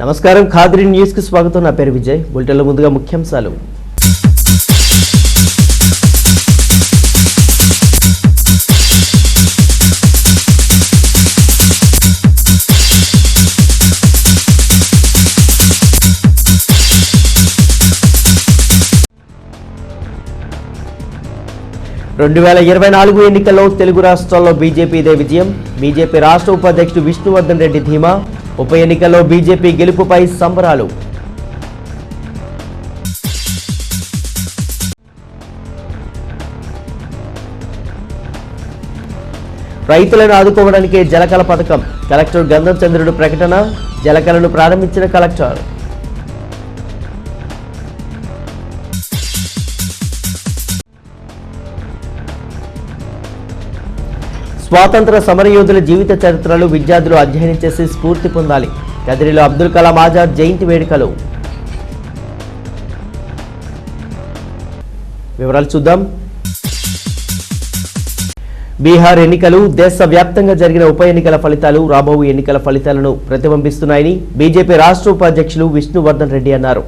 నమస్కారం ఖాద్రి న్యూస్ కి స్వాగతం. నా పేరు విజయ్. బులెటిన్లో ముందుగా ముఖ్యాంశాలు. రెండు 2024 ఎన్నికల్లో తెలుగు రాష్ట్రాల్లో బీజేపీదే విజయం. బీజేపీ రాష్ట్ర ఉపాధ్యక్షుడు విష్ణువర్ధన్ రెడ్డి ధీమా. ఉప ఎన్నికల్లో బీజేపీ గెలుపుపై సంబరాలు. రైతులను ఆదుకోవడానికే జలకళ పథకం. కలెక్టర్ గంధం చంద్రుడు ప్రకటన. జలకళను ప్రారంభించిన కలెక్టర్. స్వాతంత్ర సమరయోధుల జీవిత చరిత్రలు విద్యార్థులు అధ్యయనం చేసి స్ఫూర్తి పొందాలి. కదిరిలో అబ్దుల్ కలాం ఆజాద్ జయంతి వేడుకలు. వివరాలు చూద్దాం. బీహార్ ఎన్నికలు దేశవ్యాప్తంగా జరిగిన ఉప ఎన్నికల ఫలితాలు రాబోయే ఎన్నికల ఫలితాలను ప్రతిబింబిస్తున్నాయని బీజేపీ రాష్ట్ర ఉపాధ్యక్షులు విష్ణువర్ధన్ రెడ్డి అన్నారు.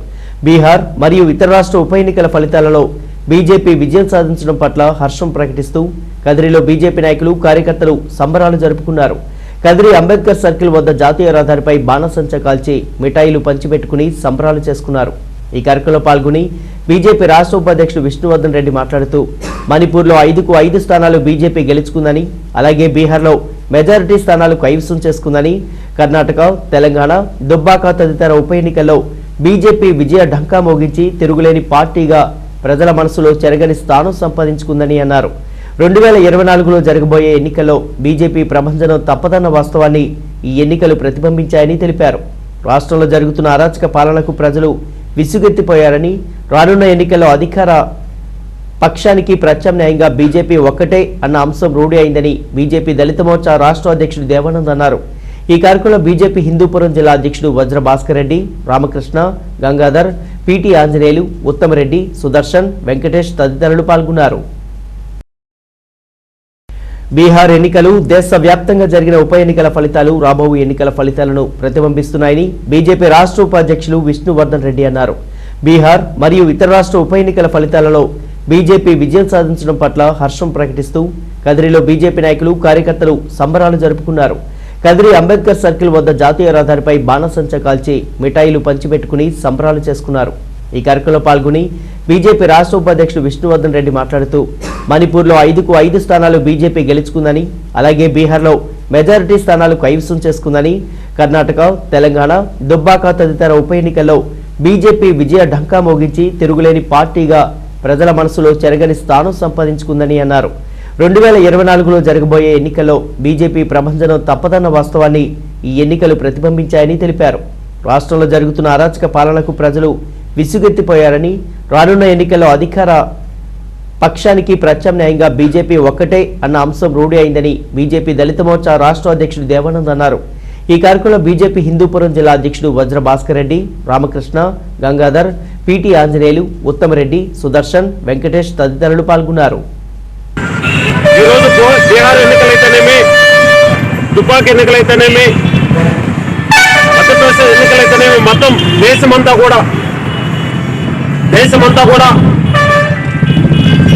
బీహార్ మరియు ఇతర రాష్ట్ర ఉప ఎన్నికల ఫలితాలలో బీజేపీ విజయం సాధించడం పట్ల హర్షం ప్రకటిస్తూ కదిరిలో బీజేపీ నాయకులు కార్యకర్తలు సంబరాలు జరుపుకున్నారు. కదిరి అంబేద్కర్ సర్కిల్ వద్ద జాతీయ రహదారిపై బాణసంచా కాల్చి మిఠాయిలు పంచిపెట్టుకుని సంబరాలు చేసుకున్నారు. ఈ కార్యక్రమంలో పాల్గొని బీజేపీ రాష్ట్ర ఉపాధ్యక్షుడు విష్ణువర్ధన్ రెడ్డి మాట్లాడుతూ మణిపూర్లో 5కు 5 స్థానాలు బీజేపీ గెలుచుకుందని, అలాగే బీహార్లో మెజారిటీ స్థానాలు కైవసం చేసుకుందని, కర్ణాటక, తెలంగాణ, దుబ్బాక తదితర ఉప ఎన్నికల్లో బీజేపీ విజయ ఢంకా మోగించి తిరుగులేని పార్టీగా ప్రజల మనసులో చెరగని స్థానం సంపాదించుకుందని అన్నారు. 2024లో జరగబోయే ఎన్నికల్లో బీజేపీ ప్రభంజనం తప్పదన్న వాస్తవాన్ని ఈ ఎన్నికలు ప్రతిబింబించాయని తెలిపారు. రాష్ట్రంలో జరుగుతున్న అరాచక పాలనకు ప్రజలు విసుగెత్తిపోయారని, రానున్న ఎన్నికల్లో అధికార పక్షానికి ప్రత్యామ్నాయంగా బీజేపీ ఒక్కటే అన్న అంశం రూఢి అయిందని బీజేపీ దళిత మోర్చా రాష్ట్ర అధ్యక్షుడు దేవానంద్ అన్నారు. ఈ కార్యక్రమంలో బీజేపీ హిందూపురం జిల్లా అధ్యక్షుడు వజ్ర భాస్కర్ రెడ్డి, రామకృష్ణ, గంగాధర్, పీటీ ఆంజనేయులు, ఉత్తమరెడ్డి, సుదర్శన్, వెంకటేష్ తదితరులు పాల్గొన్నారు. బీహార్ ఎన్నికలు దేశవ్యాప్తంగా జరిగిన ఉప ఎన్నికల ఫలితాలు రాబోయే ఎన్నికల ఫలితాలను ప్రతిబింబిస్తున్నాయని బీజేపీ రాష్ట్ర ఉపాధ్యక్షులు విష్ణువర్ధన్ రెడ్డి అన్నారు. బీహార్ మరియు ఇతర రాష్ట్ర ఉప ఎన్నికల ఫలితాలలో బీజేపీ విజయం సాధించడం పట్ల హర్షం ప్రకటిస్తూ కదిరిలో బీజేపీ నాయకులు కార్యకర్తలు సంబరాలు జరుపుకున్నారు. కదిరి అంబేద్కర్ సర్కిల్ వద్ద జాతీయ రహదారిపై బాణసంచా కాల్చి మిఠాయిలు పంచిపెట్టుకుని సంబరాలు చేసుకున్నారు. ఈ కార్యక్రమంలో పాల్గొని బీజేపీ రాష్ట్ర ఉపాధ్యక్షుడు విష్ణువర్ధన్ రెడ్డి మాట్లాడుతూ మణిపూర్లో 5కు 5 స్థానాలు బీజేపీ గెలుచుకుందని, అలాగే బీహార్లో మెజారిటీ స్థానాలు కైవసం చేసుకుందని, కర్ణాటక, తెలంగాణ, దుబ్బాక తదితర ఉప ఎన్నికల్లో బీజేపీ విజయ ఢంకా మోగించి తిరుగులేని పార్టీగా ప్రజల మనసులో చెరగని స్థానం సంపాదించుకుందని అన్నారు. 2024లో జరగబోయే ఎన్నికల్లో బీజేపీ ప్రభంజనం తప్పదన్న వాస్తవాన్ని ఈ ఎన్నికలు ప్రతిబింబించాయని తెలిపారు. రాష్ట్రంలో జరుగుతున్న అరాచక పాలనకు ప్రజలు విసుగెత్తిపోయారని, రానున్న ఎన్నికల్లో అధికార పక్షానికి ప్రత్యామ్నాయంగా బీజేపీ ఒక్కటే అన్న అంశం రూఢి అయిందని బీజేపీ దళిత మోర్చా రాష్ట్ర అధ్యక్షుడు దేవానంద్ అన్నారు. ఈ కార్యక్రమంలో బీజేపీ హిందూపురం జిల్లా అధ్యక్షుడు వజ్ర భాస్కర్ రెడ్డి, రామకృష్ణ, గంగాధర్, పీటీ ఆంజనేయులు, ఉత్తమరెడ్డి, సుదర్శన్, వెంకటేష్ తదితరులు పాల్గొన్నారు. ఈరోజు బీహార్ ఎన్నికలైతేనేమి, దుబ్బాక ఎన్నికలైతేనేమి, మధ్యప్రదేశ్ ఎన్నికలైతేనేమి మొత్తం దేశమంతా కూడా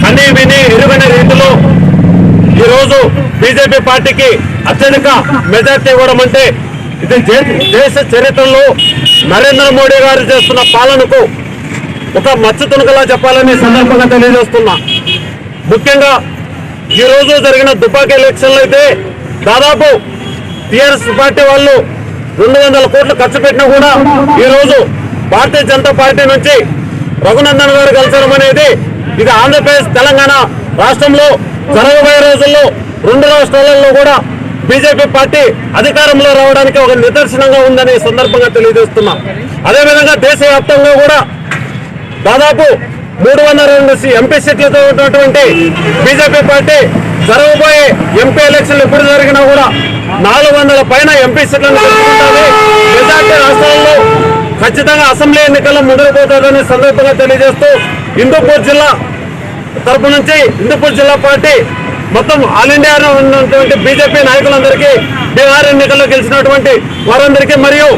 కనీ విని ఎరుగని రీతిలో ఈరోజు బీజేపీ పార్టీకి అత్యధిక మెజార్టీ ఇవ్వడం అంటే ఇది దేశ చరిత్రలో నరేంద్ర మోడీ గారు చేస్తున్న పాలనకు ఒక మచ్చతునకలా చెప్పాలని సందర్భంగా తెలియజేస్తున్నా. ముఖ్యంగా ఈరోజు జరిగిన దుబ్బాక ఎలక్షన్లు అయితే దాదాపు టీఆర్ఎస్ పార్టీ వాళ్ళు 200 కోట్లు ఖర్చు పెట్టినా కూడా ఈరోజు భారతీయ జనతా పార్టీ నుంచి రఘునందన్ గారు గెలిచడం అనేది ఇది ఆంధ్రప్రదేశ్, తెలంగాణ రాష్ట్రంలో జరగబోయే రోజుల్లో 2 రాష్ట్రాలలో కూడా బీజేపీ పార్టీ అధికారంలో రావడానికి ఒక నిదర్శనంగా ఉందని సందర్భంగా తెలియజేస్తున్నాం. అదేవిధంగా దేశవ్యాప్తంగా కూడా దాదాపు 302 ఎంపీ సీట్లతో ఉన్నటువంటి బీజేపీ పార్టీ జరగబోయే ఎంపీ ఎలక్షన్లు ఎప్పుడు జరిగినా కూడా 400 పైన ఎంపీ సీట్లను గెలుచుకుంటుంది. మెజార్టీ రాష్ట్రాల్లో ఖచ్చితంగా అసెంబ్లీ ఎన్నికల్లో ముందుకుపోతుందని సందర్భంగా తెలియజేస్తూ హిందూపూర్ జిల్లా తరపు నుంచి హిందూపూర్ జిల్లా పార్టీ మొత్తం ఆల్ ఇండియాలో ఉన్నటువంటి బీజేపీ నాయకులందరికీ బీహార్ ఎన్నికల్లో గెలిచినటువంటి వారందరికీ మరియు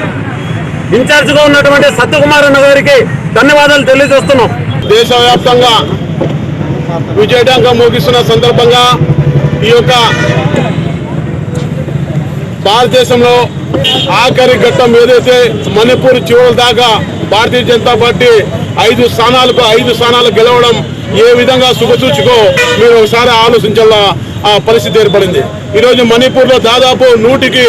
ఇన్ఛార్జిగా ఉన్నటువంటి సత్యకుమార్ అన్న గారికి ధన్యవాదాలు తెలియజేస్తున్నాం. దేశవ్యాప్తంగా విజయవంతంగా ముగిస్తున్న సందర్భంగా ఈ యొక్క భారతదేశంలో ఆఖరి ఘట్టం ఏదైతే మణిపూర్ చివరి దాకా భారతీయ జనతా పార్టీ 5 స్థానాలు గెలవడం ఏ విధంగా శుభసూచికో మీరు ఒకసారి ఆలోచించాల పరిస్థితి ఏర్పడింది. ఈరోజు మణిపూర్లో దాదాపు 100కి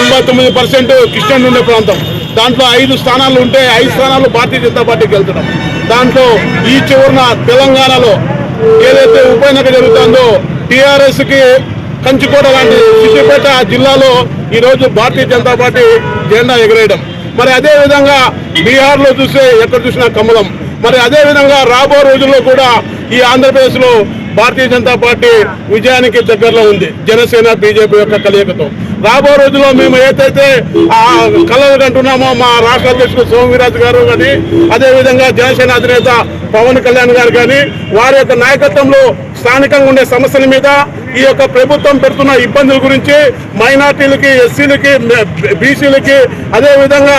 99% క్రిస్టియన్ ఉండే ప్రాంతం. దాంట్లో 5 స్థానాలు ఉంటే 5 స్థానాలు భారతీయ జనతా పార్టీకి వెళ్తున్నాం. దాంట్లో ఈ చివరిన తెలంగాణలో ఏదైతే ఉప ఎన్నిక జరుగుతుందో టీఆర్ఎస్కి కంచుకోట లాంటి సిద్దిపేట జిల్లాలో ఈరోజు భారతీయ జనతా పార్టీ జెండా ఎగరేయడం. మరి అదే విధంగా బీహార్లో చూస్తే ఎక్కడ చూసినా కమలం. మరి అదే విధంగా రాబో రోజుల్లో కూడా ఈ ఆంధ్రప్రదేశ్లో భారతీయ జనతా పార్టీ విజయానికి దగ్గరలో ఉంది జనసేన బీజేపీ యొక్క కలయికతో. రాబో రోజుల్లో మేము ఏదైతే కలలు కంటున్నామో మా రాష్ట్ర అధ్యక్షుడు సోమవీరాజు గారు కానీ అదేవిధంగా జనసేన అధినేత పవన్ కళ్యాణ్ గారు కానీ వారి యొక్క నాయకత్వంలో స్థానికంగా ఉండే సమస్యల మీద ఈ యొక్క ప్రభుత్వం పెడుతున్న ఇబ్బందుల గురించి మైనార్టీలకి, ఎస్సీలకి, బీసీలకి అదేవిధంగా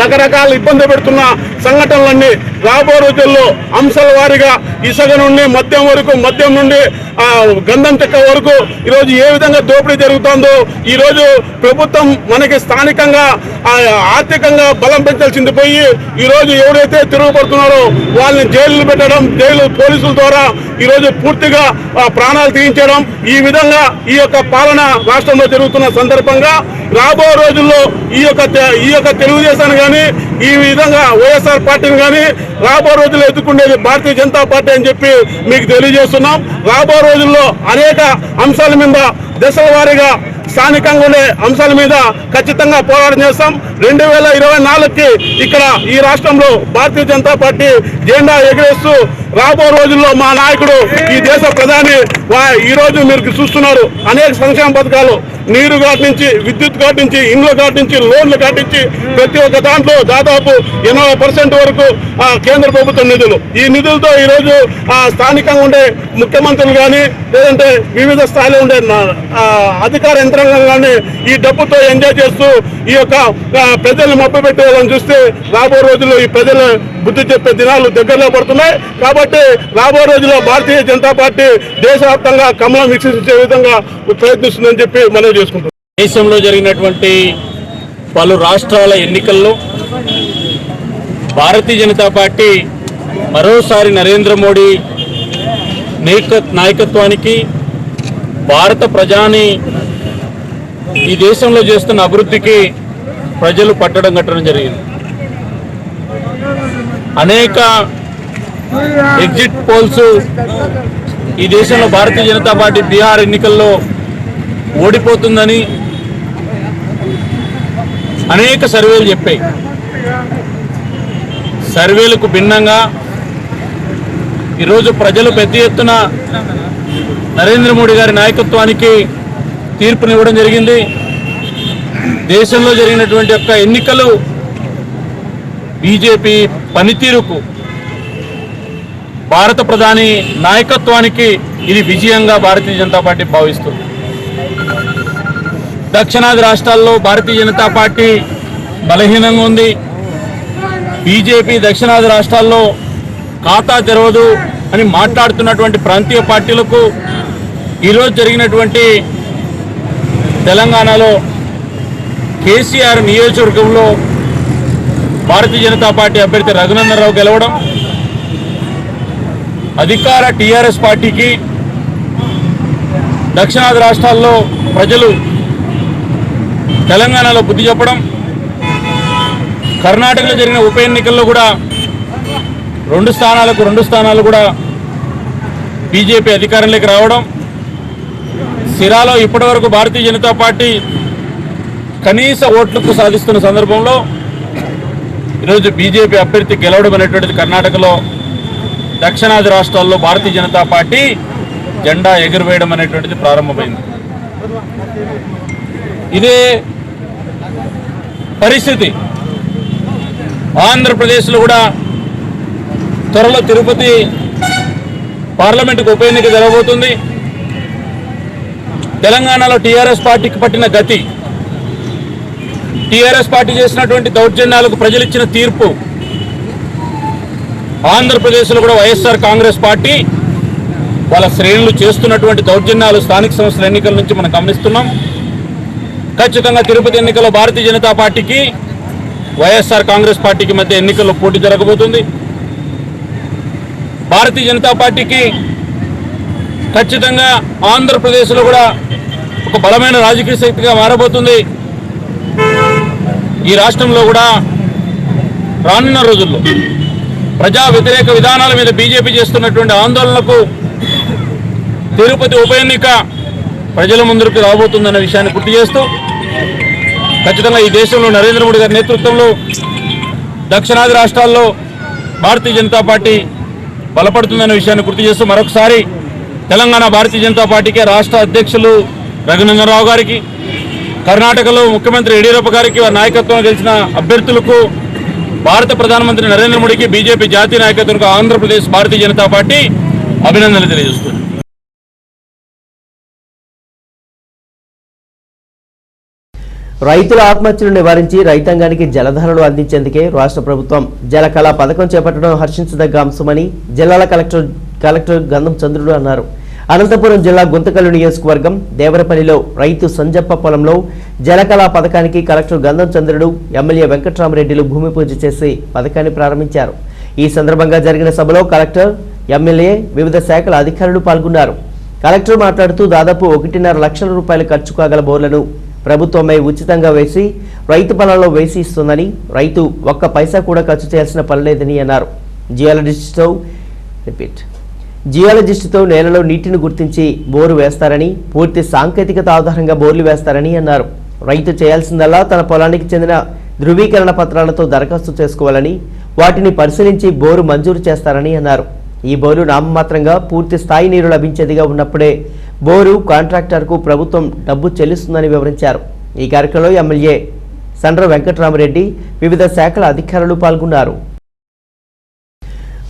రకరకాల ఇబ్బంది పెడుతున్న సంఘటనలన్నీ రాబో రోజుల్లో అంశాల వారీగా ఇసుక నుండి మద్యం నుండి గంధం చెక్క వరకు ఈరోజు ఏ విధంగా దోపిడీ జరుగుతుందో ఈరోజు ప్రభుత్వం మనకి స్థానికంగా ఆర్థికంగా బలం పెంచాల్సింది పోయి ఈరోజు ఎవరైతే తిరుగుబడుతున్నారో వాళ్ళని జైలు పెట్టడం, పోలీసుల ద్వారా ఈరోజు పూర్తిగా ప్రాణాలు తీయించడం, ఈ విధంగా ఈ యొక్క పాలన రాష్ట్రంలో జరుగుతున్న సందర్భంగా రాబో రోజుల్లో ఈ యొక్క తెలుగుదేశాన్ని కానీ ఈ విధంగా వైఎస్ఆర్ పార్టీని కానీ రాబో రోజుల్లో ఎదుర్కొనేది భారతీయ జనతా పార్టీ అని చెప్పి మీకు తెలియజేస్తున్నాం. రాబో రోజుల్లో అనేక అంశాల మీద దశల వారీగా స్థానికంగా ఉండే అంశాల మీద ఖచ్చితంగా పోరాటం చేస్తాం. 2024కి ఇక్కడ ఈ రాష్ట్రంలో భారతీయ జనతా పార్టీ జెండా ఎగరేస్తూ రాబో రోజుల్లో మా నాయకుడు ఈ దేశ ప్రధాని ఈరోజు మీరు చూస్తున్నారు అనేక సంక్షేమ పథకాలు నీరు ఘాట్ నుంచి, విద్యుత్ ఘాట్ నుంచి, ఇండ్ల ఘాట్ నుంచి, లోన్లు ఘాట్ నుంచి ప్రతి ఒక్క దాంట్లో దాదాపు 80% వరకు కేంద్ర ప్రభుత్వ నిధులు. ఈ నిధులతో ఈరోజు స్థానికంగా ఉండే ముఖ్యమంత్రులు కానీ లేదంటే వివిధ స్థాయిలో ఉండే అధికార యంత్రాంగం కానీ ఈ డబ్బుతో ఎంజాయ్ చేస్తూ ఈ యొక్క ప్రజల్ని మభ్యపెట్టే వాళ్ళని చూస్తే రాబో రోజుల్లో ఈ ప్రజలు బుద్ధి చెప్పే దినాలు దగ్గరలో పడుతున్నాయి. కాబట్టి రాబో రోజుల్లో భారతీయ జనతా పార్టీ దేశవ్యాప్తంగా కమలం వీక్షించే విధంగా ప్రయత్నిస్తుందని చెప్పి మనం చేసుకుంటాం. దేశంలో జరిగినటువంటి పలు రాష్ట్రాల ఎన్నికల్లో భారతీయ జనతా పార్టీ మరోసారి నరేంద్ర మోడీ నాయకత్వానికి భారత ప్రజాని ఈ దేశంలో చేస్తున్న అభివృద్ధికి ప్రజలు పట్టడం కట్టడం జరిగింది. అనేక ఎగ్జిట్ పోల్స్ ఈ దేశంలో భారతీయ జనతా పార్టీ బీహార్ ఎన్నికల్లో ఓడిపోతుందని అనేక సర్వేలు చెప్పాయి. సర్వేలకు భిన్నంగా ఈరోజు ప్రజలు పెద్ద ఎత్తున నరేంద్ర మోడీ గారి నాయకత్వానికి తీర్పునివ్వడం జరిగింది. దేశంలో జరిగినటువంటి యొక్క ఎన్నికలు బీజేపీ పనితీరుకు, భారత ప్రధాని నాయకత్వానికి ఇది విజయంగా భారతీయ జనతా పార్టీ భావిస్తుంది. దక్షిణాది రాష్ట్రాల్లో భారతీయ జనతా పార్టీ బలహీనంగా ఉంది. బీజేపీ దక్షిణాది రాష్ట్రాల్లో ఖాతా తెరవదు అని మాట్లాడుతున్నటువంటి ప్రాంతీయ పార్టీలకు ఈరోజు జరిగినటువంటి తెలంగాణలో కేసీఆర్ నియోజకవర్గంలో భారతీయ జనతా పార్టీ అభ్యర్థి రఘునందన్ రావు గెలవడం, అధికార టీఆర్ఎస్ పార్టీకి దక్షిణాది రాష్ట్రాల్లో ప్రజలు తెలంగాణలో బుద్ధి చెప్పడం, కర్ణాటకలో జరిగిన ఉప ఎన్నికల్లో కూడా 2 స్థానాలు కూడా బీజేపీ అధికారంలోకి రావడం, సిరాలో ఇప్పటివరకు భారతీయ జనతా పార్టీ కనీస ఓట్లకు సాధిస్తున్న సందర్భంలో ఈరోజు బీజేపీ అభ్యర్థి గెలవడం అనేటువంటిది కర్ణాటకలో, దక్షిణాది రాష్ట్రాల్లో భారతీయ జనతా పార్టీ జెండా ఎగురవేయడం అనేటువంటిది ప్రారంభమైంది. ఇదే పరిస్థితి ఆంధ్రప్రదేశ్లో కూడా త్వరలో తిరుపతి పార్లమెంటుకు ఉప ఎన్నిక జరగబోతుంది. తెలంగాణలో టీఆర్ఎస్ పార్టీకి పట్టిన గతి టీఆర్ఎస్ పార్టీ చేసినటువంటి దౌర్జన్యాలకు ప్రజలు ఇచ్చిన తీర్పు, ఆంధ్రప్రదేశ్లో కూడా వైఎస్ఆర్ కాంగ్రెస్ పార్టీ వాళ్ళ శ్రేణులు చేస్తున్నటువంటి దౌర్జన్యాలు స్థానిక సంస్థల ఎన్నికల నుంచి మనం గమనిస్తున్నాం. ఖచ్చితంగా తిరుపతి ఎన్నికల్లో భారతీయ జనతా పార్టీకి వైఎస్ఆర్ కాంగ్రెస్ పార్టీకి మధ్య ఎన్నికల్లో పోటీ జరగబోతుంది. భారతీయ జనతా పార్టీకి ఖచ్చితంగా ఆంధ్రప్రదేశ్లో కూడా ఒక బలమైన రాజకీయ శక్తిగా మారబోతుంది. ఈ రాష్ట్రంలో కూడా రానున్న రోజుల్లో ప్రజా వ్యతిరేక విధానాల మీద బీజేపీ చేస్తున్నటువంటి ఆందోళనలకు తిరుపతి ఉప ఎన్నిక ప్రజల ముందుకు రాబోతుందన్న విషయాన్ని గుర్తు చేస్తూ, ఖచ్చితంగా ఈ దేశంలో నరేంద్ర మోడీ గారి నేతృత్వంలో దక్షిణాది రాష్ట్రాల్లో భారతీయ జనతా పార్టీ బలపడుతుందన్న విషయాన్ని గుర్తు చేస్తూ, మరొకసారి తెలంగాణ భారతీయ జనతా పార్టీకి రాష్ట్ర అధ్యక్షులు రఘునందన్ రావు గారికి, కర్ణాటకలో ముఖ్యమంత్రి యడియూరప్ప గారికి, వారి నాయకత్వంలో గెలిచిన అభ్యర్థులకు, భారత ప్రధానమంత్రి నరేంద్ర మోడీకి, బీజేపీ జాతీయ నాయకత్వానికి ఆంధ్రప్రదేశ్ భారతీయ జనతా పార్టీ అభినందనలు తెలియజేస్తుంది. రైతుల ఆత్మహత్యలు నివారించి రైతాంగానికి జలధారలు అందించేందుకే రాష్ట్ర ప్రభుత్వం జలకళ పథకం చేపట్టడం హర్షించదగ్గ అంశమని జిల్లాల కలెక్టర్ గంధం చంద్రుడు అన్నారు. అనంతపురం జిల్లా గుంతకల్లు నియోజకవర్గం దేవరపల్లిలో రైతు సంజప్ప పొలంలో జలకళ పథకానికి కలెక్టర్ గంధం చంద్రుడు, ఎమ్మెల్యే వెంకట్రామరెడ్డిలు భూమి పూజ చేసి పథకాన్ని ప్రారంభించారు. ఈ సందర్భంగా జరిగిన సభలో కలెక్టర్, ఎమ్మెల్యే, వివిధ శాఖల అధికారులు పాల్గొన్నారు. కలెక్టర్ మాట్లాడుతూ దాదాపు 1.5 లక్షల రూపాయలు ఖర్చు కాగల బోర్లను ప్రభుత్వమే ఉచితంగా వేసి రైతు పొలాల్లో వేసి ఇస్తుందని, రైతు ఒక్క పైసా కూడా ఖర్చు చేయాల్సిన పనిలేదని అన్నారు. జియాలజిస్టుతో నేలలో నీటిని గుర్తించి బోరు వేస్తారని, పూర్తి సాంకేతికత ఆధారంగా బోర్లు వేస్తారని అన్నారు. రైతు చేయాల్సిందల్లా తన పొలానికి చెందిన ధృవీకరణ పత్రాలతో దరఖాస్తు చేసుకోవాలని, వాటిని పరిశీలించి బోరు మంజూరు చేస్తారని అన్నారు. ఈ బోరు నామమాత్రంగా పూర్తి స్థాయి నీరు లభించేదిగా ఉన్నప్పుడే బోరు కాంట్రాక్టర్కు ప్రభుత్వం డబ్బు చెల్లిస్తుందని వివరించారు. ఈ కార్యక్రమంలో ఎమ్మెల్యే సండ్ర వెంకట్రామరెడ్డి, వివిధ శాఖల అధికారులు పాల్గొన్నారు.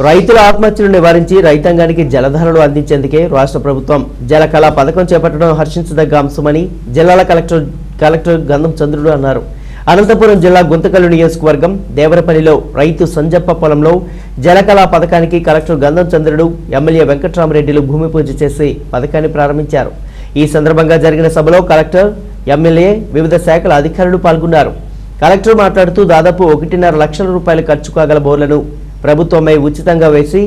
రైతుల ఆత్మహత్యలు నివారించి రైతాంగానికి జలధారలు అందించేందుకే రాష్ట్ర ప్రభుత్వం జలకళ పథకం చేపట్టడం హర్షించదగ్గ అంశమని జిల్లాల కలెక్టర్ గంధం చంద్రుడు అన్నారు. అనంతపురం జిల్లా గుంతకల్లు నియోజకవర్గం దేవరపల్లిలో రైతు సంజప్ప పొలంలో జలకళ పథకానికి కలెక్టర్ గంధం చంద్రుడు, ఎమ్మెల్యే వెంకట్రామరెడ్డిలు భూమి పూజ చేసి పథకాన్ని ప్రారంభించారు. ఈ సందర్భంగా జరిగిన సభలో కలెక్టర్, ఎమ్మెల్యే, వివిధ శాఖల అధికారులు పాల్గొన్నారు. కలెక్టర్ మాట్లాడుతూ దాదాపు 1.5 లక్షల రూపాయలు ఖర్చు కాగల బోర్లను ప్రభుత్వమే ఉచితంగా వేసి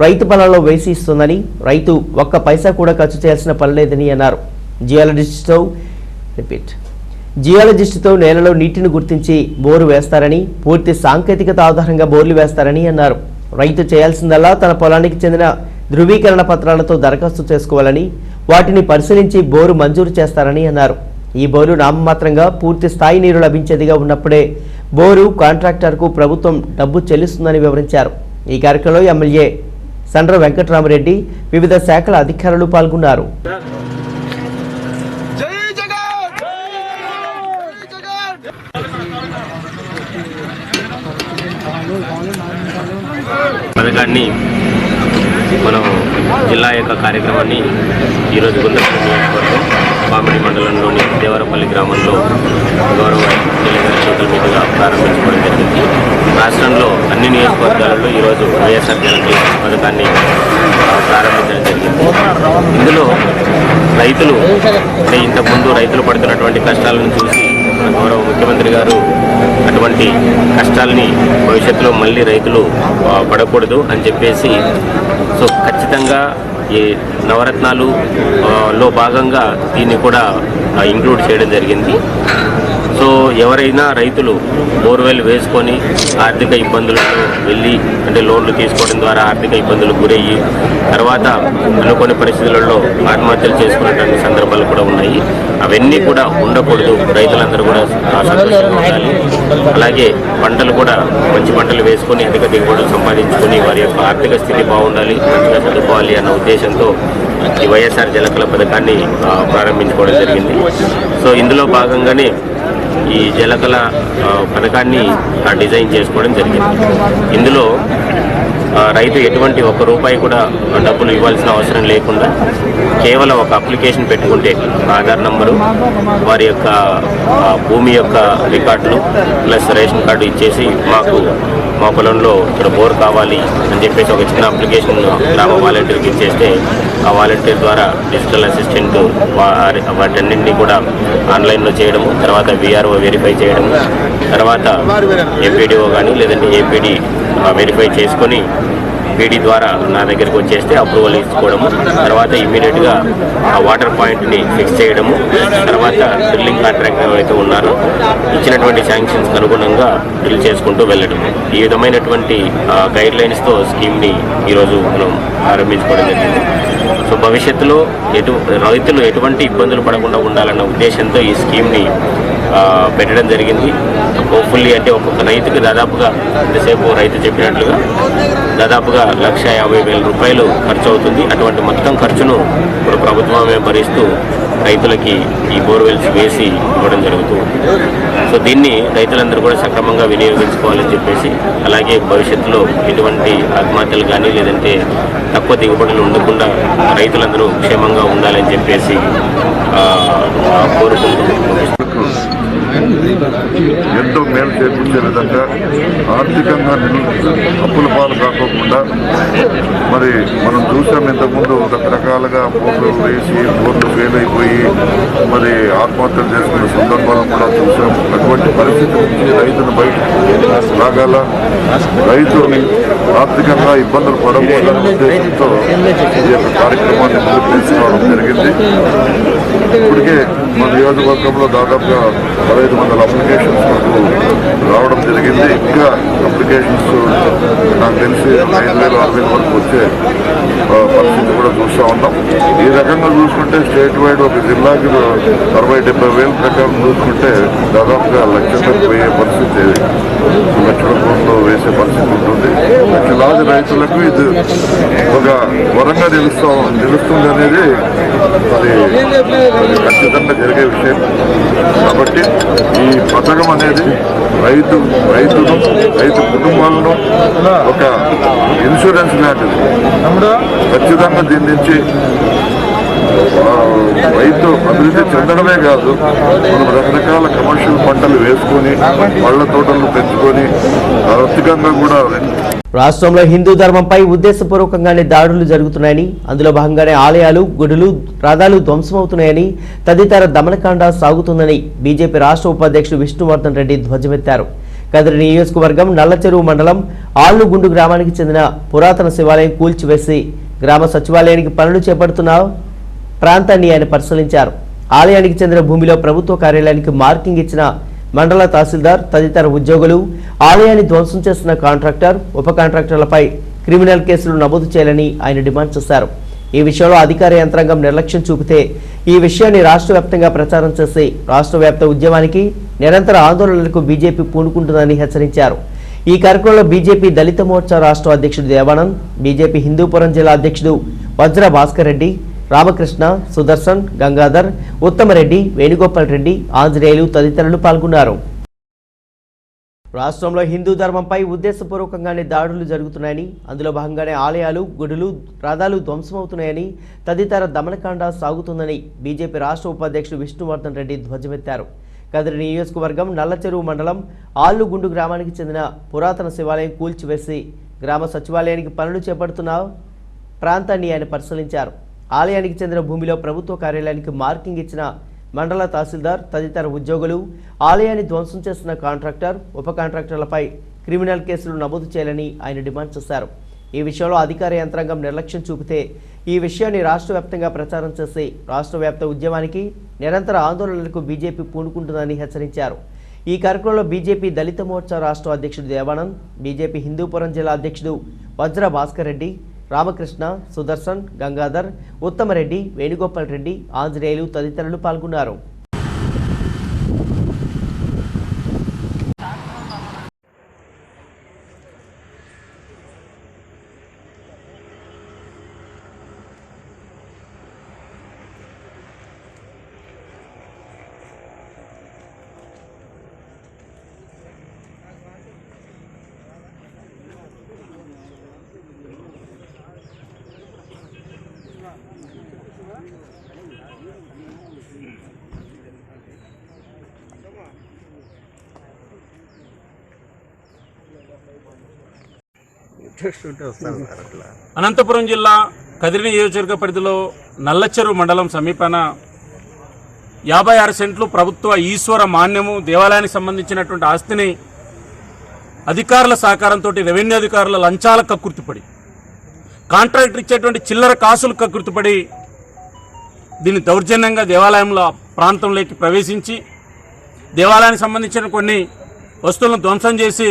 రైతు పొలాల్లో వేసి ఇస్తుందని, రైతు ఒక్క పైసా కూడా ఖర్చు చేయాల్సిన పనిలేదని అన్నారు. జియాలజిస్టుతో నేలలో నీటిని గుర్తించి బోరు వేస్తారని, పూర్తి సాంకేతికత ఆధారంగా బోర్లు వేస్తారని అన్నారు. రైతు చేయాల్సిందల్లా తన పొలానికి చెందిన ధృవీకరణ పత్రాలతో దరఖాస్తు చేసుకోవాలని, వాటిని పరిశీలించి బోరు మంజూరు చేస్తారని అన్నారు. ఈ బోరు నామమాత్రంగా పూర్తి స్థాయి నీరు లభించేదిగా ఉన్నప్పుడే బోరు కాంట్రాక్టర్కు ప్రభుత్వం డబ్బు చెల్లిస్తుందని వివరించారు. ఈ కార్యక్రమంలో ఎమ్మెల్యే సండ్ర వెంకట్రామరెడ్డి, వివిధ శాఖల అధికారులు పాల్గొన్నారు. పథకాన్ని మనం జిల్లా యొక్క కార్యక్రమాన్ని ఈరోజు గుంతకల్లు నియోజకవర్గం పామిడి మండలంలోని దేవరపల్లి గ్రామంలో గౌరవ ఎమ్మెల్యే గారి చేతుల మీదుగా ప్రారంభించుకోవడం జరిగింది. రాష్ట్రంలో అన్ని నియోజకవర్గాలలో ఈరోజు వైఎస్ఆర్ జలకళ పథకాన్ని ప్రారంభించడం జరిగింది. ఇందులో రైతులు ఇంతకుముందు రైతులు పడుతున్నటువంటి కష్టాలను చూసి గౌరవ ముఖ్యమంత్రి గారు అటువంటి కష్టాలని భవిష్యత్తులో మళ్ళీ రైతులు పడకూడదు అని చెప్పేసి, సో ఖచ్చితంగా ఈ నవరత్నాలు లో భాగంగా దీన్ని కూడా ఇంక్లూడ్ చేయడం జరిగింది. సో ఎవరైనా రైతులు బోర్వెల్ వేసుకొని ఆర్థిక ఇబ్బందులతో వెళ్ళి, అంటే లోన్లు తీసుకోవడం ద్వారా ఆర్థిక ఇబ్బందులకు గురయ్యి తర్వాత అనుకోని పరిస్థితులలో ఆత్మహత్యలు చేసుకున్నటువంటి సందర్భాలు కూడా ఉన్నాయి. అవన్నీ కూడా ఉండకూడదు, రైతులందరూ కూడా సంతోషంగా ఉండాలి. అలాగే పంటలు కూడా మంచి పంటలు వేసుకొని అధిక దిగుబడులు సంపాదించుకొని వారి యొక్క ఆర్థిక స్థితి బాగుండాలి, మంచిగా చదువుకోవాలి అన్న ఉద్దేశంతో ఈ వైఎస్ఆర్ జలకళ పథకాన్ని ప్రారంభించుకోవడం జరిగింది. సో ఇందులో భాగంగానే ఈ జలకళ పథకాన్ని డిజైన్ చేసుకోవడం జరిగింది. ఇందులో రైతు ఎటువంటి ఒక్క రూపాయి కూడా డబ్బులు ఇవ్వాల్సిన అవసరం లేకుండా కేవలం ఒక అప్లికేషన్ పెట్టుకుంటే ఆధార్ నంబరు, వారి యొక్క భూమి యొక్క రికార్డులు ప్లస్ రేషన్ కార్డు ఇచ్చేసి మా పొలంలో ఇక్కడ బోర్ కావాలి అని చెప్పేసి ఒక చిన్న అప్లికేషన్ గ్రామ వాలంటీర్కి ఇచ్చేస్తే ఆ వాలంటీర్ ద్వారా డిజిటల్ అసిస్టెంట్ వాటన్నింటినీ కూడా ఆన్లైన్లో చేయడము, తర్వాత విఆర్ఓ వెరిఫై చేయడము, తర్వాత ఎంపీడీఓ కానీ లేదంటే ఏపీడీ వెరిఫై చేసుకొని పీడీ ద్వారా నా దగ్గరికి వచ్చేస్తే అప్రూవల్ ఇచ్చుకోవడము, తర్వాత ఇమ్మీడియట్గా ఆ వాటర్ పాయింట్ని ఫిక్స్ చేయడము, తర్వాత డ్రిల్లింగ్ కాంట్రాక్ట్ ఎవరైతే ఉన్నారో ఇచ్చినటువంటి శాంక్షన్స్కి అనుగుణంగా డ్రిల్ చేసుకుంటూ వెళ్ళడము. ఈ విధమైనటువంటి గైడ్లైన్స్తో స్కీమ్ని ఈరోజు మనం ప్రారంభించుకోవడం జరిగింది. సో భవిష్యత్తులో రైతులు ఎటువంటి ఇబ్బందులు పడకుండా ఉండాలన్న ఉద్దేశంతో ఈ స్కీమ్ని పెట్టడం జరిగింది. హోప్ఫుల్లీ అంటే ఒక్కొక్క రైతుకి దాదాపుగా ఎంతసేపు రైతు చెప్పినట్లుగా దాదాపుగా 1,50,000 రూపాయలు ఖర్చు అవుతుంది. అటువంటి మొత్తం ఖర్చును ఇప్పుడు ప్రభుత్వమే భరిస్తూ రైతులకి ఈ బోర్వెల్స్ వేసి ఇవ్వడం జరుగుతుంది. సో దీన్ని రైతులందరూ కూడా సక్రమంగా వినియోగించుకోవాలని చెప్పేసి, అలాగే భవిష్యత్తులో ఎటువంటి ఆత్మహత్యలు కానీ లేదంటే తక్కువ దిగుబడులు ఉండకుండా రైతులందరూ క్షేమంగా ఉండాలని చెప్పేసి కోరుకుంటూ ఎంతో మేలు చేకూర్చే విధంగా ఆర్థికంగా అప్పుల పాలు కాకోకుండా మరి మనం చూసాం ఇంతకుముందు రకరకాలుగా బోర్లు వేసి బోర్లు ఫెయిల్ అయిపోయి మరి ఆత్మహత్యలు చేసుకునే సందర్భాలను కూడా చూసాం. అటువంటి పరిస్థితి నుంచి రైతును బయటకు లాగాల, రైతు ఆర్థికంగా ఇబ్బందులు పడకూడదనే ఉద్దేశంతో ఈ యొక్క కార్యక్రమాన్ని ముందుకు తీసుకోవడం జరిగింది. ఇప్పటికే మన నియోజకవర్గంలో దాదాపుగా 1500 అప్లికేషన్స్ రావడం జరిగింది. ఇంకా అప్లికేషన్స్ నాకు తెలిసి 5,000-6,000 వరకు వచ్చే పరిస్థితి కూడా చూస్తూ ఉన్నాం. ఈ రకంగా చూసుకుంటే స్టేట్ వైడ్ ఒక జిల్లాకి 60,000-70,000 ప్రకారం చూసుకుంటే దాదాపుగా 1,00,000 పోయే పరిస్థితి, లక్షల కోట్లు వేసే పరిస్థితి ఉంటుంది. లక్షలాది రైతులకు ఇది ఒక వరంగా నిలుస్తుంది అనేది అది ఖచ్చితంగా జరిగే విషయం. కాబట్టి ఈ పథకం అనేది రైతు కుటుంబాలను ఒక ఇన్సూరెన్స్ లాంటిది. ఖచ్చితంగా దీని నుంచి రైతు అభివృద్ధి చెందడమే కాదు, మనం రకరకాల కమర్షియల్ పంటలు వేసుకొని పళ్ళ తోటలను పెంచుకొని ఆర్థికంగా కూడా. రాష్ట్రంలో హిందూ ధర్మంపై ఉద్దేశపూర్వకంగానే దాడులు జరుగుతున్నాయని, అందులో భాగంగానే ఆలయాలు, గుడులు, రథాలు ధ్వంసమవుతున్నాయని, తదితర దమనకాండ సాగుతుందని బీజేపీ రాష్ట్ర ఉపాధ్యక్షుడు విష్ణువర్ధన్ రెడ్డి ధ్వజమెత్తారు. కదిరి నియోజకవర్గం నల్లచెరువు మండలం ఆళ్లుగుండు గ్రామానికి చెందిన పురాతన శివాలయం కూల్చివేసి గ్రామ సచివాలయానికి పనులు చేపడుతున్న ప్రాంతాన్ని ఆయన పరిశీలించారు. ఆలయానికి చెందిన భూమిలో ప్రభుత్వ కార్యాలయానికి మార్కింగ్ ఇచ్చిన మండల తహసీల్దార్ తదితర ఉద్యోగులు, ఆలయాన్ని ధ్వంసం చేస్తున్న కాంట్రాక్టర్, ఉప కాంట్రాక్టర్లపై క్రిమినల్ కేసులు నమోదు చేయాలని ఆయన డిమాండ్ చేశారు. ఈ విషయంలో అధికార యంత్రాంగం నిర్లక్ష్యం చూపితే ఈ విషయాన్ని రాష్ట్ర వ్యాప్తంగా ప్రచారం చేసి రాష్ట్ర వ్యాప్త ఉద్యమానికి, నిరంతర ఆందోళనలకు బీజేపీ పూనుకుంటుందని హెచ్చరించారు. ఈ కార్యక్రమంలో బీజేపీ దళిత మోర్చా రాష్ట్ర అధ్యక్షుడు దేవానంద్, బీజేపీ హిందూపురం జిల్లా అధ్యక్షుడు వజ్ర భాస్కర్ రెడ్డి, రామకృష్ణ, సుదర్శన్, గంగాధర్, ఉత్తమరెడ్డి, వేణుగోపాల్ రెడ్డి, ఆంజనేయులు తదితరులు పాల్గొన్నారు. రాష్ట్రంలో హిందూ ధర్మంపై ఉద్దేశపూర్వకంగానే దాడులు జరుగుతున్నాయని, అందులో భాగంగానే ఆలయాలు, గుడులు, రథాలు ధ్వంసమవుతున్నాయని, తదితర దమనకాండ సాగుతుందని బీజేపీ రాష్ట్ర ఉపాధ్యక్షుడు విష్ణువర్ధన్ రెడ్డి ధ్వజమెత్తారు. కదిరి నియోజకవర్గం నల్లచెరువు మండలం ఆళ్లుగుండు గ్రామానికి చెందిన పురాతన శివాలయం కూల్చివేసి గ్రామ సచివాలయానికి పనులు చేపడుతున్న ప్రాంతాన్ని ఆయన పరిశీలించారు. ఆలయానికి చెందిన భూమిలో ప్రభుత్వ కార్యాలయానికి మార్కింగ్ ఇచ్చిన మండల తహసీల్దార్ తదితర ఉద్యోగులు, ఆలయాన్ని ధ్వంసం చేస్తున్న కాంట్రాక్టర్, ఉప కాంట్రాక్టర్లపై క్రిమినల్ కేసులు నమోదు చేయాలని ఆయన డిమాండ్ చేశారు. ఈ విషయంలో అధికార యంత్రాంగం నిర్లక్ష్యం చూపితే ఈ విషయాన్ని రాష్ట్ర వ్యాప్తంగా ప్రచారం చేసి రాష్ట్ర వ్యాప్త ఉద్యమానికి, నిరంతర ఆందోళనలకు బీజేపీ పూనుకుంటుందని హెచ్చరించారు. ఈ కార్యక్రమంలో బీజేపీ దళిత మోర్చా రాష్ట్ర అధ్యక్షుడు దేవానంద్, బీజేపీ హిందూపురం జిల్లా అధ్యక్షుడు వజ్ర భాస్కర్ రెడ్డి, రామకృష్ణ, సుదర్శన్, గంగాధర్, ఉత్తమరెడ్డి, వేణుగోపాల్ రెడ్డి, ఆంజనేయులు తదితరులు పాల్గొన్నారు. అనంతపురం జిల్లా కదిరి నియోజకవర్గ పరిధిలో నల్లచెరువు మండలం సమీపాన 56 సెంట్లు ప్రభుత్వ ఈశ్వర మాన్యము దేవాలయానికి సంబంధించినటువంటి ఆస్తిని అధికారుల సహకారంతో రెవెన్యూ అధికారుల లంచాలకు కక్కుర్తిపడి కాంట్రాక్టర్ ఇచ్చేటువంటి చిల్లర కాసులు కక్కుర్తిపడి దీన్ని దౌర్జన్యంగా దేవాలయంలో ప్రాంతంలోకి ప్రవేశించి దేవాలయానికి సంబంధించిన కొన్ని వస్తువులను ధ్వంసం చేసి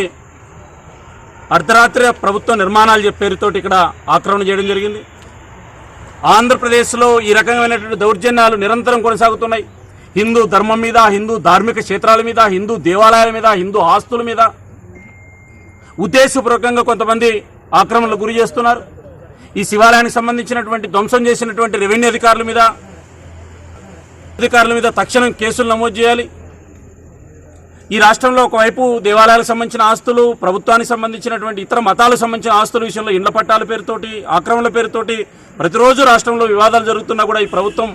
అర్ధరాత్రి ప్రభుత్వ నిర్మాణాలు పేరుతోటి ఇక్కడ ఆక్రమణ చేయడం జరిగింది. ఆంధ్రప్రదేశ్లో ఈ రకమైనటువంటి దౌర్జన్యాలు నిరంతరం కొనసాగుతున్నాయి. హిందూ ధర్మం మీద, హిందూ ధార్మిక క్షేత్రాల మీద, హిందూ దేవాలయాల మీద, హిందూ ఆస్తుల మీద ఉద్దేశపూర్వకంగా కొంతమంది ఆక్రమణలకు గురి చేస్తున్నారు. ఈ శివాలయానికి సంబంధించినటువంటి ధ్వంసం చేసినటువంటి రెవెన్యూ అధికారుల మీద తక్షణం కేసులు నమోదు చేయాలి. ఈ రాష్ట్రంలో ఒకవైపు దేవాలయాలకు సంబంధించిన ఆస్తులు, ప్రభుత్వానికి సంబంధించినటువంటి ఇతర మతాలకు సంబంధించిన ఆస్తుల విషయంలో ఇండ్ల పట్టాల పేరుతోటి, ఆక్రమణల పేరుతోటి ప్రతిరోజు రాష్ట్రంలో వివాదాలు జరుగుతున్నా కూడా ఈ ప్రభుత్వం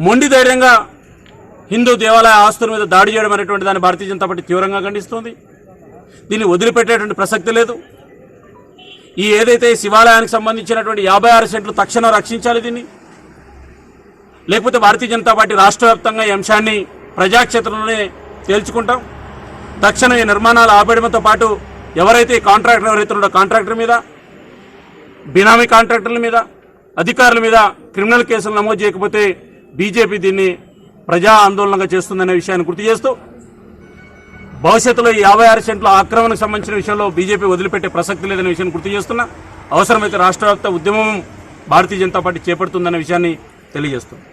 మొండి ధైర్యంగా హిందూ దేవాలయ ఆస్తుల మీద దాడి చేయడం అనేటువంటి దాన్ని భారతీయ జనతా పార్టీ తీవ్రంగా ఖండిస్తోంది. దీన్ని వదిలిపెట్టేటువంటి ప్రసక్తి లేదు. ఈ ఏదైతే శివాలయానికి సంబంధించినటువంటి 56 సెంట్లు తక్షణం రక్షించాలి. దీన్ని లేకపోతే భారతీయ జనతా పార్టీ రాష్ట్ర వ్యాప్తంగా ఈ అంశాన్ని ప్రజాక్షేత్రంలోనే తేల్చుకుంటాం. తక్షణం ఈ నిర్మాణాలు ఆపేయడంతో పాటు ఎవరైతే ఉన్నాడో కాంట్రాక్టర్ మీద, బినామీ కాంట్రాక్టర్ల మీద, అధికారుల మీద క్రిమినల్ కేసులు నమోదు చేయకపోతే బీజేపీ దీన్ని ప్రజా ఆందోళనగా చేస్తుందనే విషయాన్ని గుర్తు చేస్తూ భవిష్యత్తులో ఈ 56 సెంట్ల ఆక్రమణకు సంబంధించిన విషయంలో బీజేపీ వదిలిపెట్టే ప్రసక్తి లేదనే విషయాన్ని గుర్తు చేస్తున్నా. అవసరమైతే రాష్ట్ర వ్యాప్త ఉద్యమం భారతీయ జనతా పార్టీ చేపడుతుందనే విషయాన్ని తెలియజేస్తుంది.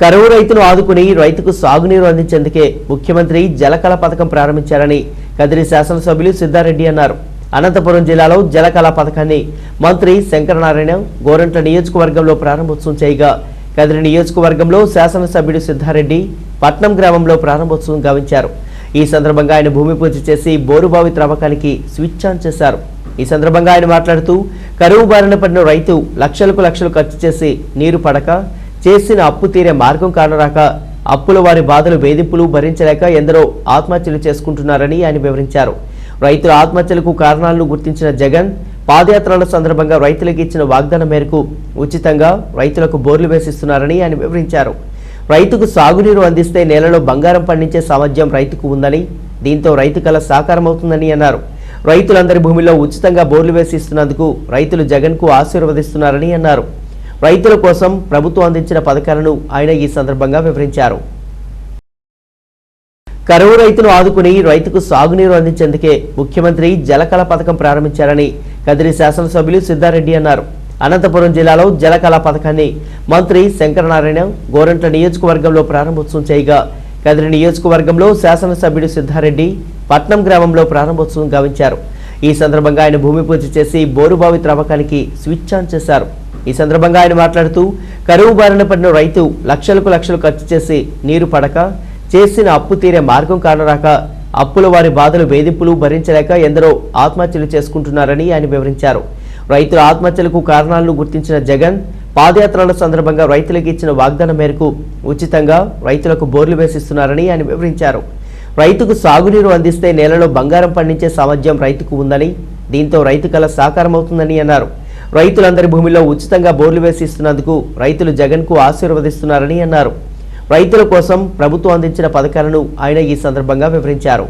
కరువు రైతును ఆదుకుని రైతుకు సాగునీరు అందించేందుకే ముఖ్యమంత్రి జలకళ పథకం ప్రారంభించారని కదిరి శాసనసభ్యులు సిద్ధారెడ్డి అన్నారు. అనంతపురం జిల్లాలో జలకళ పథకాన్ని మంత్రి శంకరనారాయణ గోరంట్ల నియోజకవర్గంలో ప్రారంభోత్సవం చేయగా కదిరి నియోజకవర్గంలో శాసనసభ్యుడు సిద్ధారెడ్డి పట్నం గ్రామంలో ప్రారంభోత్సవం గావించారు. ఈ సందర్భంగా ఆయన భూమి పూజ చేసి బోరుబావి త్రవ్వకానికి స్విచ్ ఆన్ చేశారు. ఈ సందర్భంగా ఆయన మాట్లాడుతూ కరువు బారిన పడిన రైతు లక్షలకు లక్షలు ఖర్చు చేసి నీరు పడక చేసిన అప్పు తీరే మార్గం కానరాక అప్పుల వారి బాధలు వేధింపులు భరించలేక ఎందరో ఆత్మహత్యలు చేసుకుంటున్నారని ఆయన వివరించారు. రైతుల ఆత్మహత్యలకు కారణాలను గుర్తించిన జగన్ పాదయాత్రల సందర్భంగా రైతులకు ఇచ్చిన వాగ్దానం మేరకు ఉచితంగా రైతులకు బోర్లు వేసిస్తున్నారని ఆయన వివరించారు. రైతుకు సాగునీరు అందిస్తే నేలలో బంగారం పండించే సామర్థ్యం రైతుకు ఉందని, దీంతో రైతు కల సాకారమవుతుందని అన్నారు. రైతులందరి భూమిలో ఉచితంగా బోర్లు వేసిస్తున్నందుకు రైతులు జగన్కు ఆశీర్వదిస్తున్నారని అన్నారు. రైతుల కోసం ప్రభుత్వం అందించిన పథకాలను ఆయన ఈ సందర్భంగా వివరించారు. కరువు రైతును ఆదుకుని రైతుకు సాగునీరు అందించేందుకే ముఖ్యమంత్రి జలకళ పథకం ప్రారంభించారని కదిరి శాసనసభ్యులు సిద్ధారెడ్డి అన్నారు. అనంతపురం జిల్లాలో జలకళ పథకాన్ని మంత్రి శంకరనారాయణ గోరంట్ల నియోజకవర్గంలో ప్రారంభోత్సవం చేయగా కదిరి నియోజకవర్గంలో శాసనసభ్యుడు సిద్ధారెడ్డి పట్నం గ్రామంలో ప్రారంభోత్సవం గావించారు. ఈ సందర్భంగా ఆయన భూమి పూజ చేసి బోరుబావి త్రవ్వకానికి స్విచ్ ఆన్ చేశారు. ఈ సందర్భంగా ఆయన మాట్లాడుతూ కరువు బారిన పడిన రైతు లక్షలకు లక్షలు ఖర్చు చేసి నీరు పడక చేసిన అప్పు తీరే మార్గం కానరాక అప్పుల వారి బాధలు వేధింపులు భరించలేక ఎందరో ఆత్మహత్యలు చేసుకుంటున్నారని ఆయన వివరించారు. రైతుల ఆత్మహత్యలకు కారణాలను గుర్తించిన జగన్ పాదయాత్రల సందర్భంగా రైతులకు ఇచ్చిన వాగ్దానం మేరకు ఉచితంగా రైతులకు బోర్లు వేసిస్తున్నారని ఆయన వివరించారు. రైతుకు సాగునీరు అందిస్తే నేలలో బంగారం పండించే సామర్థ్యం రైతుకు ఉందని, దీంతో రైతు కల సాకారమవుతుందని అన్నారు. రైతులందరి భూమిలో ఉచితంగా బోర్లు వేసిస్తున్నందుకు రైతులు జగన్కు ఆశీర్వదిస్తున్నారని అన్నారు. రైతుల కోసం ప్రభుత్వం అందించిన పథకాలను ఆయన ఈ సందర్భంగా వివరించారు.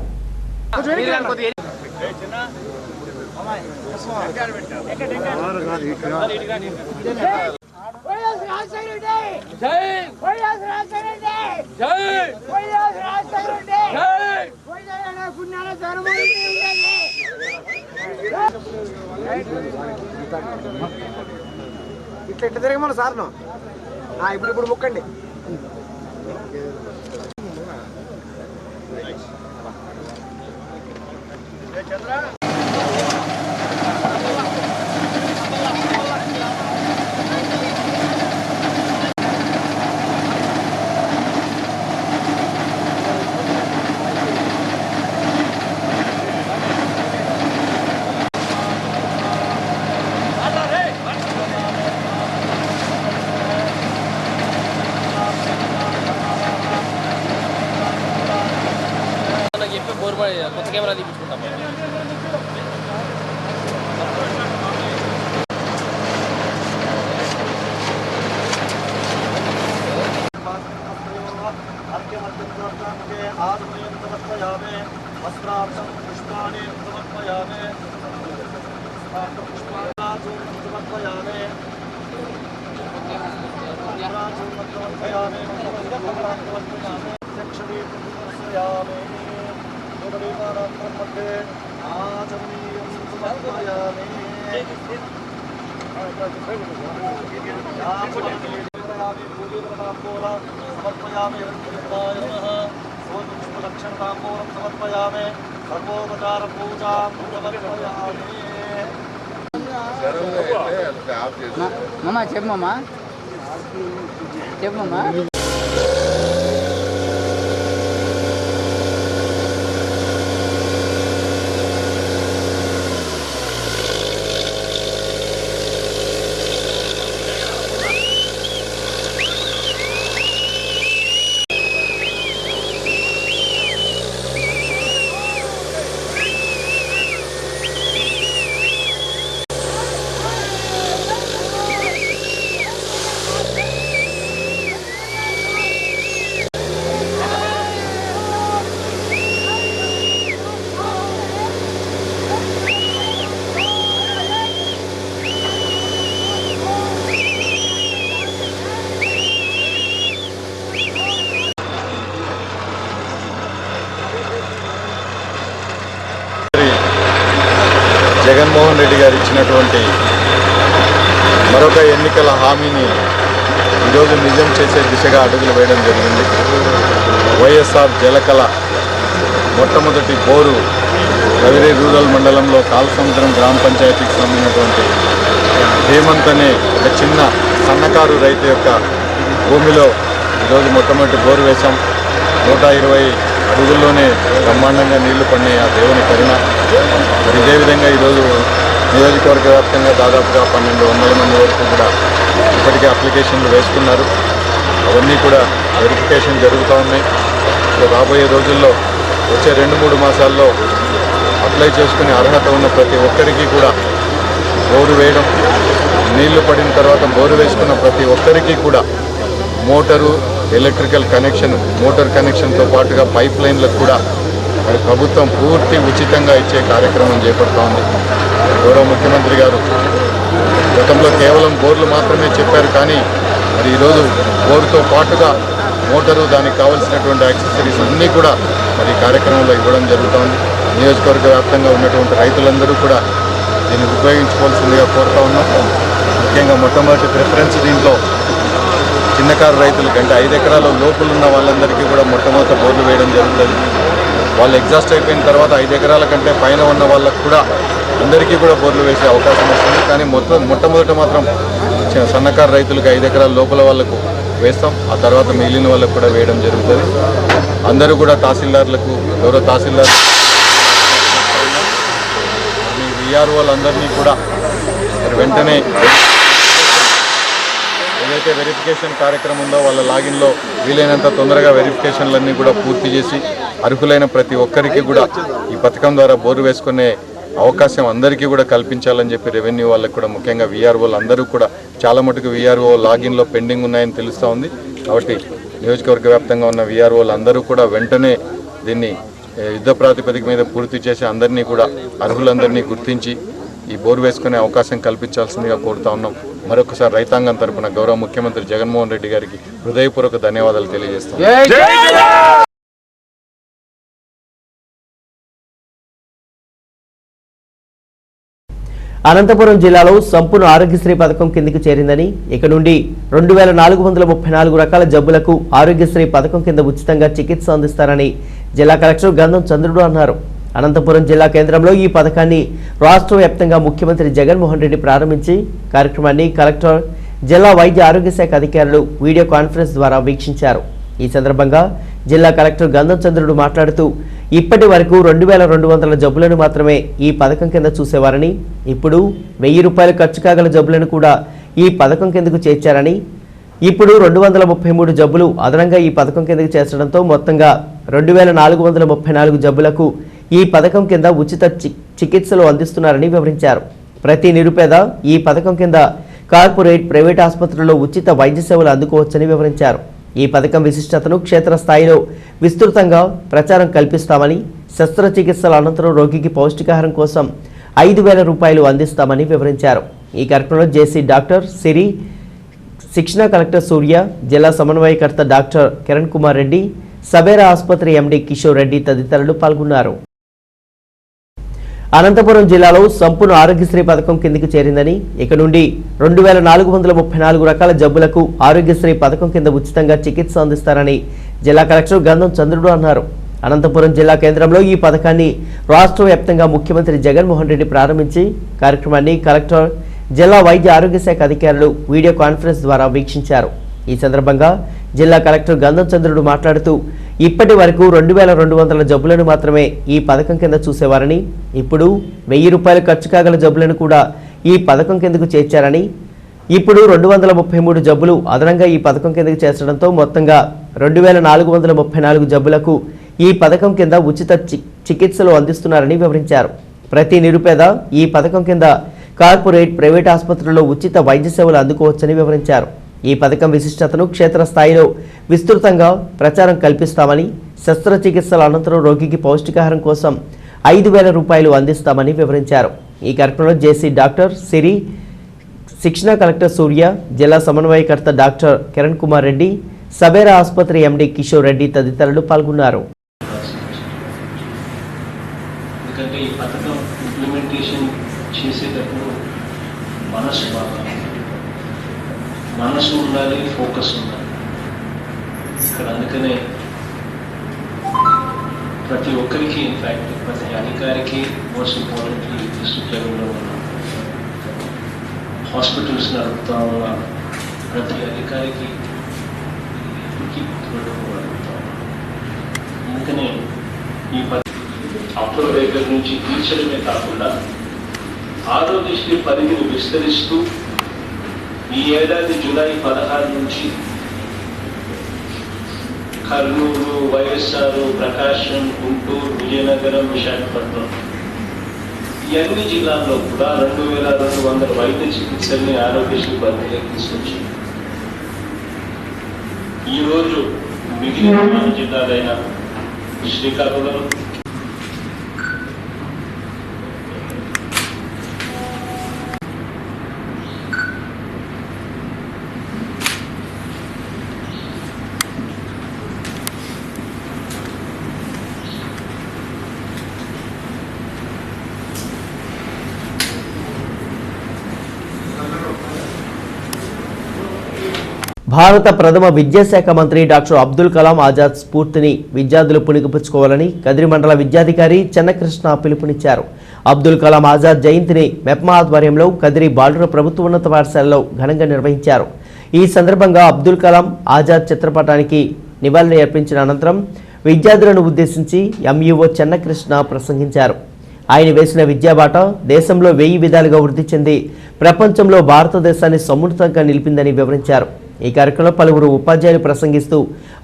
ఇట్లా తిరగమని సార్ను ఇప్పుడు ముక్కండి. బోర్ కొత్త కెమెరా తీపించుకుంటాం. మామా చెప్పమ్మా చెప్పమ్మా. జగన్మోహన్ రెడ్డి గారు ఇచ్చినటువంటి మరొక ఎన్నికల హామీని ఈరోజు నిజం చేసే దిశగా అడుగులు వేయడం జరిగింది. వైఎస్ఆర్ జలకళ మొట్టమొదటి బోరు రవిరే రూరల్ మండలంలో కాలసముద్రం గ్రామ పంచాయతీకి సంబంధించినటువంటి హేమంత్ అనే ఒక చిన్న సన్నకారు రైతు యొక్క భూమిలో ఈరోజు మొట్టమొదటి బోరు వేశాం. 120 అడుగుల్లోనే బ్రహ్మాండంగా నీళ్లు పడినాయి. ఆ దేవుని కరుణ. మరి ఇదే విధంగా ఈరోజు నియోజకవర్గ వ్యాప్తంగా దాదాపుగా 1200 మంది వరకు కూడా ఇప్పటికే అప్లికేషన్లు వేసుకున్నారు. అవన్నీ కూడా వెరిఫికేషన్ జరుగుతూ ఉన్నాయి. రాబోయే రోజుల్లో వచ్చే 2-3 మాసాల్లో అప్లై చేసుకునే అర్హత ఉన్న ప్రతి ఒక్కరికి కూడా బోరు వేయడం, నీళ్లు పడిన తర్వాత బోరు వేసుకున్న ప్రతి ఒక్కరికి కూడా మోటారు, ఎలక్ట్రికల్ కనెక్షన్, మోటార్ కనెక్షన్తో పాటుగా పైప్ లైన్లకు కూడా మరి ప్రభుత్వం పూర్తి ఉచితంగా ఇచ్చే కార్యక్రమం చేపడుతూ ఉంది. గౌరవ ముఖ్యమంత్రి గారు గతంలో కేవలం బోర్లు మాత్రమే చెప్పారు, కానీ మరి ఈరోజు బోరుతో పాటుగా మోటారు, దానికి కావాల్సినటువంటి యాక్సెసరీస్ అన్నీ కూడా మరి కార్యక్రమంలో ఇవ్వడం జరుగుతోంది. నియోజకవర్గ వ్యాప్తంగా ఉన్నటువంటి రైతులందరూ కూడా దీన్ని ఉపయోగించుకోవాల్సిందిగా కోరుతూ ఉన్నాం. ముఖ్యంగా మొట్టమొదటి ప్రిఫరెన్స్ దీంట్లో చిన్నకారు రైతులకి, అంటే 5 ఎకరాల లోపులు ఉన్న వాళ్ళందరికీ కూడా మొట్టమొదటి బోర్లు వేయడం జరుగుతుంది. వాళ్ళు ఎగ్జాస్ట్ అయిపోయిన తర్వాత 5 ఎకరాల కంటే పైన ఉన్న వాళ్ళకు కూడా అందరికీ కూడా బోర్లు వేసే అవకాశం వస్తుంది. కానీ మొట్టమొదట మాత్రం సన్నకారు రైతులకు 5 ఎకరాల లోపల వాళ్ళకు వేస్తాం. ఆ తర్వాత మిగిలిన వాళ్ళకు కూడా వేయడం జరుగుతుంది. అందరూ కూడా తహసీల్దార్లకు, గౌరవ తహసీల్దార్ విఆర్ఓలందరినీ కూడా వెంటనే ఏదైతే వెరిఫికేషన్ కార్యక్రమం ఉందో వాళ్ళ లాగిన్లో వీలైనంత తొందరగా వెరిఫికేషన్లన్నీ కూడా పూర్తి చేసి అర్హులైన ప్రతి ఒక్కరికి కూడా ఈ పథకం ద్వారా బోరు వేసుకునే అవకాశం అందరికీ కూడా కల్పించాలని చెప్పి రెవెన్యూ వాళ్ళకు కూడా, ముఖ్యంగా వీఆర్ఓలు అందరూ కూడా చాలా మటుకు వీఆర్ఓ లాగిన్లో పెండింగ్ ఉన్నాయని తెలుస్తూ ఉంది. కాబట్టి నియోజకవర్గ వ్యాప్తంగా ఉన్న వీఆర్ఓలు అందరూ కూడా వెంటనే దీన్ని యుద్ధ ప్రాతిపదిక మీద పూర్తి చేసి అందరినీ కూడా అర్హులందరినీ గుర్తించి ఈ బోరు వేసుకునే అవకాశం కల్పించాల్సిందిగా కోరుతా ఉన్నాం. మరొకసారి రైతాంగం తరపున గౌరవ ముఖ్యమంత్రి జగన్మోహన్ రెడ్డి గారికి హృదయపూర్వక ధన్యవాదాలు తెలియజేస్తాం. అనంతపురం జిల్లాలో సంపూర్ణ ఆరోగ్యశ్రీ పథకం కిందికి చేరిందని, ఇక నుండి 2434 రకాల జబ్బులకు ఆరోగ్యశ్రీ పథకం కింద ఉచితంగా చికిత్స అందిస్తారని జిల్లా కలెక్టర్ గంధం చంద్రుడు అన్నారు. అనంతపురం జిల్లా కేంద్రంలో ఈ పథకాన్ని రాష్ట్ర వ్యాప్తంగా ముఖ్యమంత్రి జగన్మోహన్ రెడ్డి ప్రారంభించి కార్యక్రమాన్ని కలెక్టర్, జిల్లా వైద్య ఆరోగ్య శాఖ అధికారులు వీడియో కాన్ఫరెన్స్ ద్వారా వీక్షించారు. ఈ సందర్భంగా జిల్లా కలెక్టర్ గంధం చంద్రుడు మాట్లాడుతూ, ఇప్పటి వరకు 2200 జబ్బులను మాత్రమే ఈ పథకం కింద చూసేవారని, ఇప్పుడు 1000 రూపాయలు ఖర్చు కాగల జబ్బులను కూడా ఈ పథకం కిందకు చేర్చారని, ఇప్పుడు 233 జబ్బులు అదనంగా ఈ పథకం కిందకి చేర్చడంతో మొత్తంగా 2434 జబ్బులకు ఈ పథకం కింద ఉచిత చికిత్సలు అందిస్తున్నారని వివరించారు. ప్రతి నిరుపేద ఈ పథకం కింద కార్పొరేట్, ప్రైవేట్ ఆసుపత్రుల్లో ఉచిత వైద్య సేవలు అందుకోవచ్చని వివరించారు. ఈ పథకం విశిష్టతను క్షేత్రస్థాయిలో విస్తృతంగా ప్రచారం కల్పిస్తామని, శస్త్రచికిత్సల అనంతరం రోగికి పౌష్టికాహారం కోసం 5,000 రూపాయలు అందిస్తామని వివరించారు. ఈ కార్యక్రమంలో జేసీ డాక్టర్ సిరి, శిక్షణ కలెక్టర్ సూర్య, జిల్లా సమన్వయకర్త డాక్టర్ కిరణ్ కుమార్ రెడ్డి, సబేరా ఆసుపత్రి ఎండీ కిషోర్ రెడ్డి తదితరులు పాల్గొన్నారు. అనంతపురం జిల్లాలో సంపూర్ణ ఆరోగ్యశ్రీ పథకం కిందికి చేరిందని, ఇక నుండి 2434 రకాల జబ్బులకు ఆరోగ్యశ్రీ పథకం కింద ఉచితంగా చికిత్స అందిస్తారని జిల్లా కలెక్టర్ గంధం చంద్రుడు అన్నారు. అనంతపురం జిల్లా కేంద్రంలో ఈ పథకాన్ని రాష్ట్ర వ్యాప్తంగా ముఖ్యమంత్రి జగన్మోహన్ రెడ్డి ప్రారంభించి కార్యక్రమాన్ని కలెక్టర్, జిల్లా వైద్య ఆరోగ్య శాఖ అధికారులు వీడియో కాన్ఫరెన్స్ ద్వారా వీక్షించారు. ఈ సందర్భంగా జిల్లా కలెక్టర్ గంధం చంద్రుడు మాట్లాడుతూ ఇప్పటి వరకు 2200 జబ్బులను మాత్రమే ఈ పథకం కింద చూసేవారని, ఇప్పుడు 1000 రూపాయలు ఖర్చు కాగల జబ్బులను కూడా ఈ పథకం కిందకు చేర్చారని, ఇప్పుడు 233 జబ్బులు అదనంగా ఈ పథకం కిందకు చేర్చడంతో మొత్తంగా 2434 జబ్బులకు ఈ పథకం కింద ఉచిత చికిత్సలు అందిస్తున్నారని వివరించారు. ప్రతి నిరుపేద ఈ పథకం కింద కార్పొరేట్, ప్రైవేట్ ఆసుపత్రుల్లో ఉచిత వైద్య సేవలు అందుకోవచ్చని వివరించారు. ఈ పథకం విశిష్టతను క్షేత్రస్థాయిలో విస్తృతంగా ప్రచారం కల్పిస్తామని, శస్త్రచికిత్సల అనంతరం రోగికి పౌష్టికాహారం కోసం 5,000 రూపాయలు అందిస్తామని వివరించారు. ఈ కార్యక్రమంలో జేసీ డాక్టర్ సిరి, శిక్షణ కలెక్టర్ సూర్య, జిల్లా సమన్వయకర్త డాక్టర్ కిరణ్ కుమార్ రెడ్డి, సబేరా ఆసుపత్రి ఎండీ కిషోర్ రెడ్డి తదితరులు పాల్గొన్నారు. ఎందుకంటే ఈ పథకం ఇంప్లిమెంటేషన్ చేసేటప్పుడు మనసు ఉండాలి, ఫోకస్ ఉండాలి. ఇక్కడ అందుకనే ప్రతి ఒక్కరికి, ఇన్ఫ్యాక్ట్ ప్రతి అధికారికి, మోస్ట్ ఇంపార్టెంట్లీ డిస్ట్రిక్ట్ లెవెల్లో ఉన్న హాస్పిటల్స్ నడుపుతా ఉన్న ప్రతి అధికారికి గుర్తుపెట్టుకోగలుగుతా ఉన్నాం. అందుకనే ఈ అప్పుల దగ్గర నుంచి తీర్చడమే కాకుండా ఆరోగ్యశ్రీ పరిధిని విస్తరిస్తూ ఈ ఏడాది జూలై 16 నుంచి కర్నూలు, వైఎస్ఆర్, ప్రకాశం, గుంటూరు, విజయనగరం, విశాఖపట్నం ఈ అన్ని జిల్లాల్లో కూడా 2200 వైద్య చికిత్సల్ని ఆరోగ్యశ్రీ పరిధిలోకి తీసుకొచ్చింది. ఈరోజు మిగిలిన జిల్లాలైన శ్రీకాకుళం, భారత ప్రథమ విద్యాశాఖ మంత్రి డాక్టర్ అబ్దుల్ కలాం ఆజాద్ స్ఫూర్తిని విద్యార్థులు పుణికిపుచ్చుకోవాలని కదిరి మండల విద్యాధికారి చెన్నకృష్ణ పిలుపునిచ్చారు. అబ్దుల్ కలాం ఆజాద్ జయంతిని మెప్మా ఆధ్వర్యంలో కదిరి బాలుర ప్రభుత్వ ఉన్నత పాఠశాలలో ఘనంగా నిర్వహించారు. ఈ సందర్భంగా అబ్దుల్ కలాం ఆజాద్ చిత్రపటానికి నివాళులు అర్పించిన అనంతరం విద్యార్థులను ఉద్దేశించి ఎంఈఓ చెన్నకృష్ణ ప్రసంగించారు. ఆయన వేసిన విద్యాబాట దేశంలో 1000 విధాలుగా వృద్ధి చెంది ప్రపంచంలో భారతదేశాన్ని సమున్నతంగా నిలిపిందని వివరించారు. ఈ కార్యక్రమంలో పలువురు ఉపాధ్యాయులు ప్రసంగిస్తూ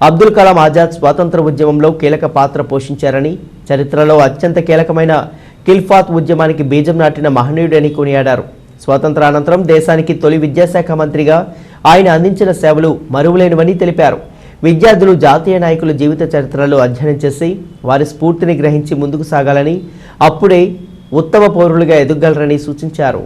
అబ్దుల్ కలాం ఆజాద్ స్వాతంత్ర ఉద్యమంలో కీలక పాత్ర పోషించారని, చరిత్రలో అత్యంత కీలకమైన ఖిల్ఫాత్ ఉద్యమానికి బీజం నాటిన మహనీయుడని కొనియాడారు. స్వాతంత్రానంతరం దేశానికి తొలి విద్యాశాఖ మంత్రిగా ఆయన అందించిన సేవలు మరువలేనివని తెలిపారు. విద్యార్థులు జాతీయ నాయకుల జీవిత చరిత్రలో అధ్యయనం చేసి వారి స్ఫూర్తిని గ్రహించి ముందుకు సాగాలని, అప్పుడే ఉత్తమ పౌరులుగా ఎదగలరని సూచించారు.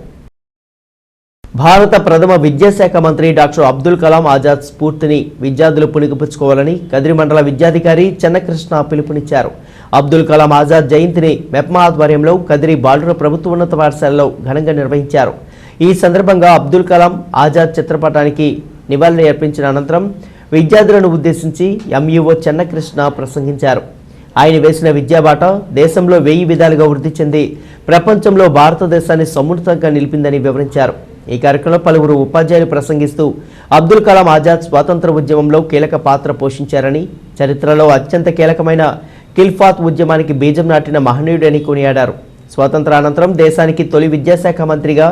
భారత ప్రథమ విద్యాశాఖ మంత్రి డాక్టర్ అబ్దుల్ కలాం ఆజాద్ స్ఫూర్తిని విద్యార్థులు పుణికిపుచ్చుకోవాలని కదిరి మండల విద్యాధికారి చెన్నకృష్ణ పిలుపునిచ్చారు. అబ్దుల్ కలాం ఆజాద్ జయంతిని మెప్మా ఆధ్వర్యంలో కదిరి బాలుర ప్రభుత్వ ఉన్నత పాఠశాలలో ఘనంగా నిర్వహించారు. ఈ సందర్భంగా అబ్దుల్ కలాం ఆజాద్ చిత్రపటానికి నివాళులు అర్పించిన అనంతరం విద్యార్థులను ఉద్దేశించి ఎంఈఓ చెన్నకృష్ణ ప్రసంగించారు. ఆయన వేసిన విద్యాబాట దేశంలో 1000 విధాలుగా వృద్ధి చెంది ప్రపంచంలో భారతదేశాన్ని సమున్నతంగా నిలిపిందని వివరించారు. ఈ కార్యక్రమంలో పలువురు ఉపాధ్యాయులు ప్రసంగిస్తూ అబ్దుల్ కలాం ఆజాద్ స్వాతంత్ర ఉద్యమంలో కీలక పాత్ర పోషించారని, చరిత్రలో అత్యంత కీలకమైన ఖిల్ఫాత్ ఉద్యమానికి బీజం నాటిన మహనీయుడని కొనియాడారు. స్వాతంత్రానంతరం దేశానికి తొలి విద్యాశాఖ మంత్రిగా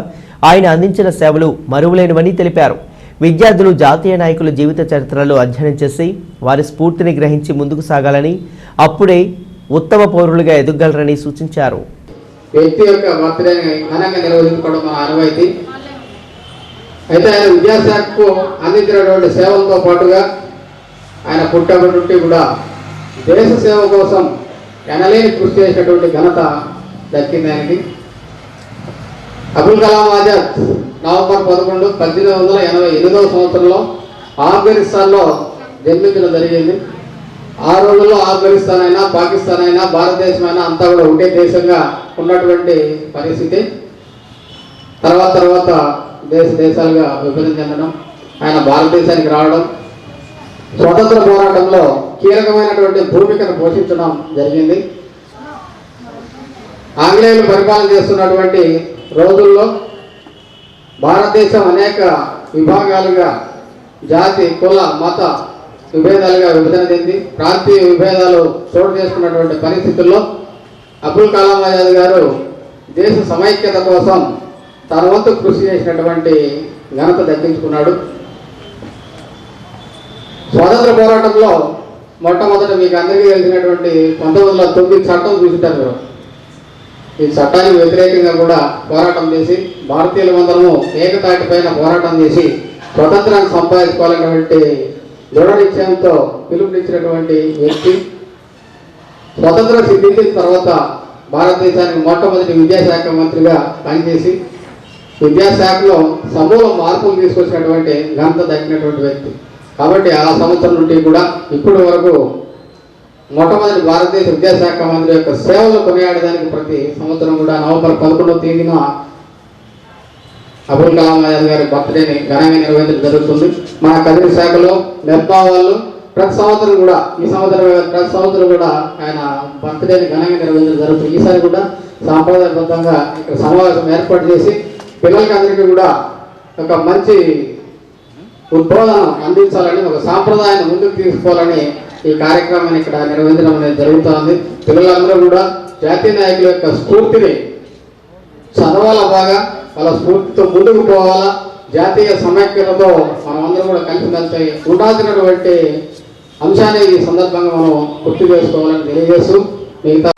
ఆయన అందించిన సేవలు మరువలేనివని తెలిపారు. విద్యార్థులు జాతీయ నాయకుల జీవిత చరిత్రలు అధ్యయనం చేసి వారి స్ఫూర్తిని గ్రహించి ముందుకు సాగాలని, అప్పుడే ఉత్తమ పౌరులుగా ఎదగలరని సూచించారు. వ్యక్తి యొక్క బర్త్డేని ఘనంగా నిర్వహించుకోవడం మన ఆనవాయితీ. అయితే ఆయన విద్యాశాఖకు అందించినటువంటి సేవలతో పాటుగా ఆయన పుట్టబడి నుండి కూడా దేశ సేవ కోసం ఎనలేని కృషి చేసినటువంటి ఘనత దక్కింది ఆయనకి. అబుల్ కలాం ఆజాద్ నవంబర్ 11, 1888వ సంవత్సరంలో ఆఫ్ఘనిస్తాన్లో జన్మించడం జరిగింది. ఆ రోజుల్లో ఆఫ్ఘనిస్తాన్ అయినా, పాకిస్తాన్ అయినా, భారతదేశం అయినా అంతా కూడా ఒకే దేశంగా ఉన్నటువంటి పరిస్థితి. తర్వాత దేశాలుగా విభజన చెందడం, ఆయన భారతదేశానికి రావడం, స్వతంత్ర పోరాటంలో కీలకమైనటువంటి భూమికను పోషించడం జరిగింది. ఆంగ్లేయులు పరిపాలన చేస్తున్నటువంటి రోజుల్లో భారతదేశం అనేక విభాగాలుగా, జాతి, కుల, మత విభేదాలుగా విభజన చెంది ప్రాంతీయ విభేదాలు చోటు చేసుకున్నటువంటి పరిస్థితుల్లో అబుల్ కలాం ఆజాద్ గారు దేశ సమైక్యత కోసం తన వంతు కృషి చేసినటువంటి ఘనత దక్కించుకున్నాడు. స్వాతంత్ర పోరాటంలో మొట్టమొదట మీకు అందరికీ తెలిసినటువంటి 1909 చట్టం చూసుంటారు. ఈ చట్టానికి వ్యతిరేకంగా కూడా పోరాటం చేసి భారతీయులందరము ఏకతాటిపైన పోరాటం చేసి స్వతంత్రాన్ని సంపాదించుకోవాలనేటువంటి దృఢ నిశ్చయంతో పిలుపునిచ్చినటువంటి వ్యక్తి. స్వతంత్రం సిద్ధించిన తర్వాత భారతదేశానికి మొట్టమొదటి విద్యాశాఖ మంత్రిగా పనిచేసి విద్యాశాఖలో సమూల మార్పులు తీసుకొచ్చినటువంటి ఘనత దక్కినటువంటి వ్యక్తి. కాబట్టి ఆ సంవత్సరం నుండి కూడా ఇప్పటి వరకు మొట్టమొదటి భారతదేశ విద్యాశాఖ మంత్రి యొక్క సేవలు కొనియాడడానికి ప్రతి సంవత్సరం కూడా నవంబర్ 11వ తేదీన అబుల్ కలాం ఆజాద్ గారి బర్త్డేని ఘనంగా నిర్వహించడం జరుగుతుంది. మన కదిరి శాఖలో మెప్మా వాళ్ళు ప్రతి సంవత్సరం కూడా, ఈ సంవత్సరం ప్రతి సంవత్సరం కూడా ఆయన బర్త్డేని ఘనంగా నిర్వహించడం జరుగుతుంది. ఈసారి కూడా సాంప్రదాయబద్ధంగా ఇక్కడ సమావేశం ఏర్పాటు చేసి పిల్లలకి అందరికీ కూడా ఒక మంచి ఉద్బోధన అందించాలని, ఒక సాంప్రదాయాన్ని ముందుకు తీసుకోవాలని ఈ కార్యక్రమాన్ని ఇక్కడ నిర్వహించడం అనేది జరుగుతుంది. పిల్లలందరూ కూడా జాతీయ నాయకుల యొక్క స్ఫూర్తిని చదవాలా, బాగా వాళ్ళ స్ఫూర్తితో ముందుకు పోవాలా, జాతీయ సమైక్యతతో మనమందరం కూడా కలిసి ఉండాల్సినటువంటి అంశాన్ని ఈ సందర్భంగా మనం గుర్తు చేసుకోవాలని తెలియజేస్తూ, మిగతా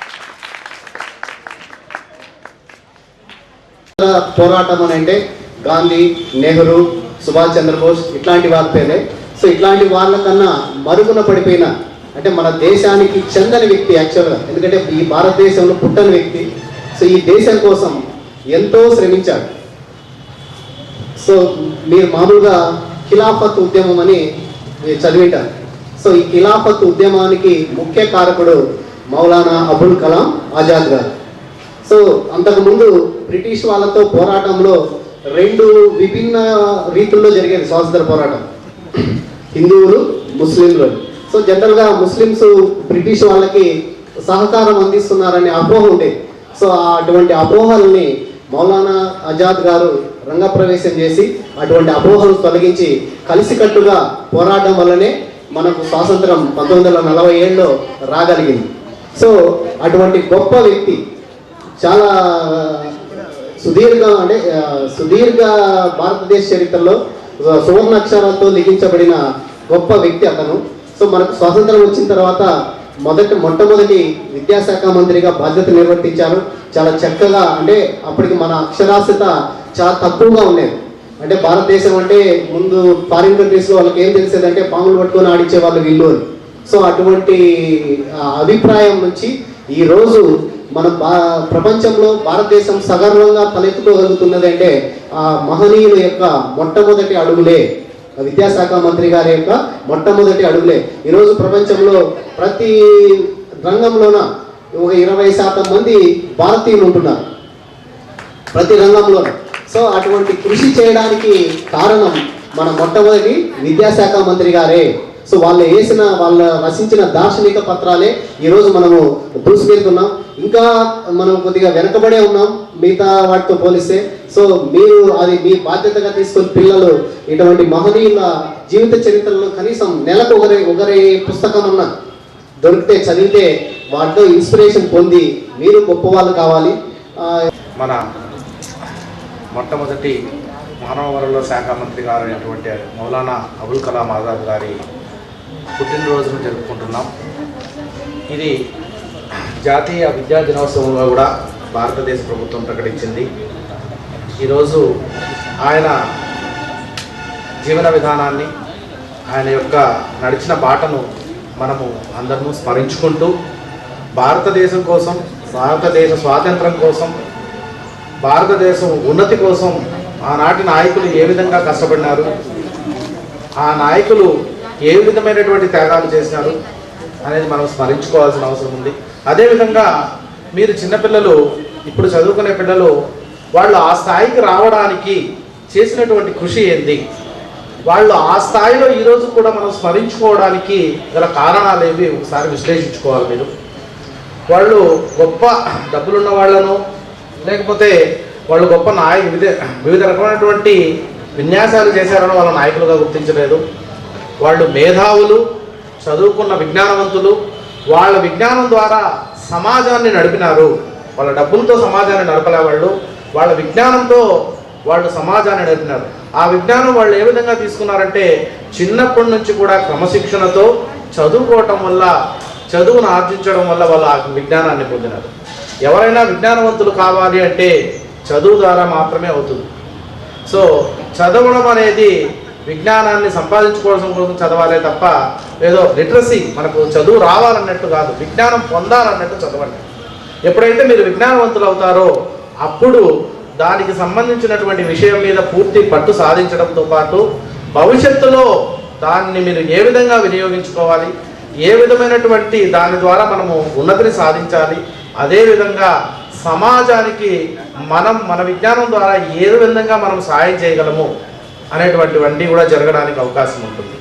పోరాటం అని అంటే గాంధీ, నెహ్రూ, సుభాష్ చంద్రబోస్ ఇట్లాంటి వారి పేరే. సో ఇట్లాంటి వాళ్ళకన్నా మరుగున పడిపోయిన, అంటే మన దేశానికి చెందని వ్యక్తి యాక్చువల్గా, ఎందుకంటే ఈ భారతదేశంలో పుట్టని వ్యక్తి. సో ఈ దేశం కోసం ఎంతో శ్రమించాడు. సో మీరు మామూలుగా ఖిలాఫత్ ఉద్యమం అని చదివింటారు. సో ఈ ఖిలాఫత్ ఉద్యమానికి ముఖ్య కారకుడు మౌలానా అబుల్ కలాం ఆజాద్ గారు. సో అంతకుముందు బ్రిటిష్ వాళ్ళతో పోరాటంలో 2 విభిన్న రీతుల్లో జరిగేది స్వాతంత్ర పోరాటం, హిందువులు, ముస్లింలు. సో జనరల్గా ముస్లిమ్స్ బ్రిటిష్ వాళ్ళకి సహకారం అందిస్తున్నారనే అపోహ ఉండేది. సో అటువంటి అపోహల్ని మౌలానా ఆజాద్ గారు రంగప్రవేశం చేసి అటువంటి అపోహలు తొలగించి కలిసికట్టుగా పోరాటం వల్లనే మనకు స్వాతంత్రం 1947లో రాగలిగింది. సో అటువంటి గొప్ప వ్యక్తి, చాలా సుదీర్ఘ భారతదేశ చరిత్రలో సువర్ణ అక్షరాలతో లిఖించబడిన గొప్ప వ్యక్తి అతను. సో మనకు స్వాతంత్రం వచ్చిన తర్వాత మొట్టమొదటి విద్యాశాఖ మంత్రిగా బాధ్యత నిర్వర్తించారు. చాలా చక్కగా, అంటే అప్పటికి మన అక్షరాస్యత చాలా తక్కువగా ఉండేది. అంటే భారతదేశం అంటే ముందు ఫారిన్ కంట్రీస్లో వాళ్ళకి ఏం తెలిసేదంటే పాములు పట్టుకొని ఆడించే వాళ్ళు వీళ్ళు అని. సో అటువంటి అభిప్రాయం నుంచి ఈరోజు మన ప్రపంచంలో భారతదేశం సగర్వంగా తలెత్తుకోగలుగుతున్నది అంటే ఆ మహనీయుల యొక్క మొట్టమొదటి అడుగులే, విద్యాశాఖ మంత్రి గారి యొక్క మొట్టమొదటి అడుగులే. ఈరోజు ప్రపంచంలో ప్రతి రంగంలోన ఒక 20% మంది భారతీయులు ఉంటున్నారు ప్రతి రంగంలో. సో అటువంటి కృషి చేయడానికి కారణం మన మొట్టమొదటి విద్యాశాఖ మంత్రి గారే. సో వాళ్ళు రచించిన దార్శనిక పత్రాలే ఈరోజు మనము దూసుకెళ్తున్నాం. ఇంకా మనం కొద్దిగా వెనకబడే ఉన్నాం మిగతా వాటితో పోలిస్తే. సో మీరు అది మీ బాధ్యతగా తీసుకొని పిల్లలు ఇటువంటి మహనీయుల జీవిత చరిత్రలో కనీసం నెలకు ఒకరి పుస్తకం అన్న దొరికితే చదివితే వాటితో ఇన్స్పిరేషన్ పొంది మీరు గొప్ప వాళ్ళు కావాలి. మన మొట్టమొదటి మానవ వనరుల శాఖ మంత్రి గారు అయినటువంటి మౌలానా అబుల్ కలాం ఆజాద్ గారి పుట్టినరోజును జరుపుకుంటున్నాం. ఇది జాతీయ విద్యా దినోత్సవంగా కూడా భారతదేశ ప్రభుత్వం ప్రకటించింది. ఈరోజు ఆయన జీవన విధానాన్ని, ఆయన యొక్క నడిచిన బాటను మనము అందరము స్మరించుకుంటూ భారతదేశం కోసం, భారతదేశ స్వాతంత్రం కోసం, భారతదేశం ఉన్నతి కోసం ఆనాటి నాయకులు ఏ విధంగా కష్టపడినారు, ఆ నాయకులు ఏ విధమైనటువంటి త్యాగాలు చేసినారు అనేది మనం స్మరించుకోవాల్సిన అవసరం ఉంది. అదేవిధంగా మీరు చిన్నపిల్లలు, ఇప్పుడు చదువుకునే పిల్లలు, వాళ్ళు ఆ స్థాయికి రావడానికి చేసినటువంటి కృషి ఏంది, వాళ్ళు ఆ స్థాయిలో ఈరోజు కూడా మనం స్మరించుకోవడానికి గల కారణాలు ఏవి ఒకసారి విశ్లేషించుకోవాలి. మీరు వాళ్ళు గొప్ప డబ్బులున్న వాళ్ళను, లేకపోతే వాళ్ళు గొప్ప వివిధ రకమైనటువంటి విన్యాసాలు చేశారని వాళ్ళ నాయకులుగా గుర్తించలేదు. వాళ్ళు మేధావులు, చదువుకున్న విజ్ఞానవంతులు, వాళ్ళ విజ్ఞానం ద్వారా సమాజాన్ని నడిపినారు. వాళ్ళ డబ్బులతో సమాజాన్ని నడపలే, వాళ్ళ విజ్ఞానంతో వాళ్ళు సమాజాన్ని నడిపినారు. ఆ విజ్ఞానం వాళ్ళు ఏ విధంగా తీసుకున్నారంటే చిన్నప్పటి నుంచి కూడా క్రమశిక్షణతో చదువుకోవటం వల్ల, చదువును ఆర్జించడం వల్ల వాళ్ళు ఆ విజ్ఞానాన్ని పొందినారు. ఎవరైనా విజ్ఞానవంతులు కావాలి అంటే చదువు ద్వారా మాత్రమే అవుతుంది. సో చదవడం అనేది విజ్ఞానాన్ని సంపాదించుకోవడం కోసం చదవాలే తప్ప ఏదో లిటరసీ, మనకు చదువు రావాలన్నట్టు కాదు, విజ్ఞానం పొందాలన్నట్టు చదవండి. ఎప్పుడైతే మీరు విజ్ఞానవంతులు అవుతారో అప్పుడు దానికి సంబంధించినటువంటి విషయం మీద పూర్తి పట్టు సాధించడంతో పాటు భవిష్యత్తులో దాన్ని మీరు ఏ విధంగా వినియోగించుకోవాలి, ఏ విధమైనటువంటి దాని ద్వారా మనము ఉన్నతిని సాధించాలి, అదేవిధంగా సమాజానికి మన విజ్ఞానం ద్వారా ఏ విధంగా మనం సహాయం చేయగలము అనేటువంటివన్నీ కూడా జరగడానికి అవకాశం ఉంటుంది.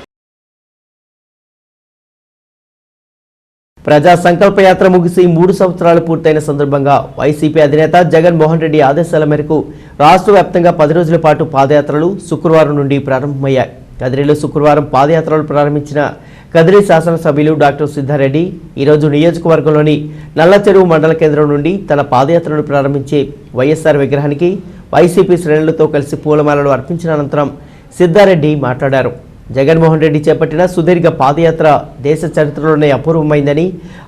ప్రజా సంకల్పయాత్ర ముగిసి 3 సంవత్సరాలు పూర్తయిన సందర్భంగా వైసీపీ అధినేత జగన్మోహన్ రెడ్డి ఆదేశాల మేరకు రాష్ట్ర వ్యాప్తంగా 10 రోజుల పాటు పాదయాత్రలు శుక్రవారం నుండి ప్రారంభమయ్యాయి. కదిరిలో శుక్రవారం పాదయాత్రలు ప్రారంభించిన కదిరి శాసనసభ్యులు డాక్టర్ సిద్ధారెడ్డి ఈరోజు నియోజకవర్గంలోని నల్లచెరువు మండల కేంద్రం నుండి తన పాదయాత్రను ప్రారంభించి వైఎస్ఆర్ విగ్రహానికి వైసీపీ శ్రేణులతో కలిసి పూలమాలలు అర్పించిన అనంతరం సిద్ధారెడ్డి మాట్లాడారు. జగన్మోహన్ రెడ్డి చేపట్టిన సుదీర్ఘ పాదయాత్ర దేశ చరిత్రలోనే అపూర్వమైందని,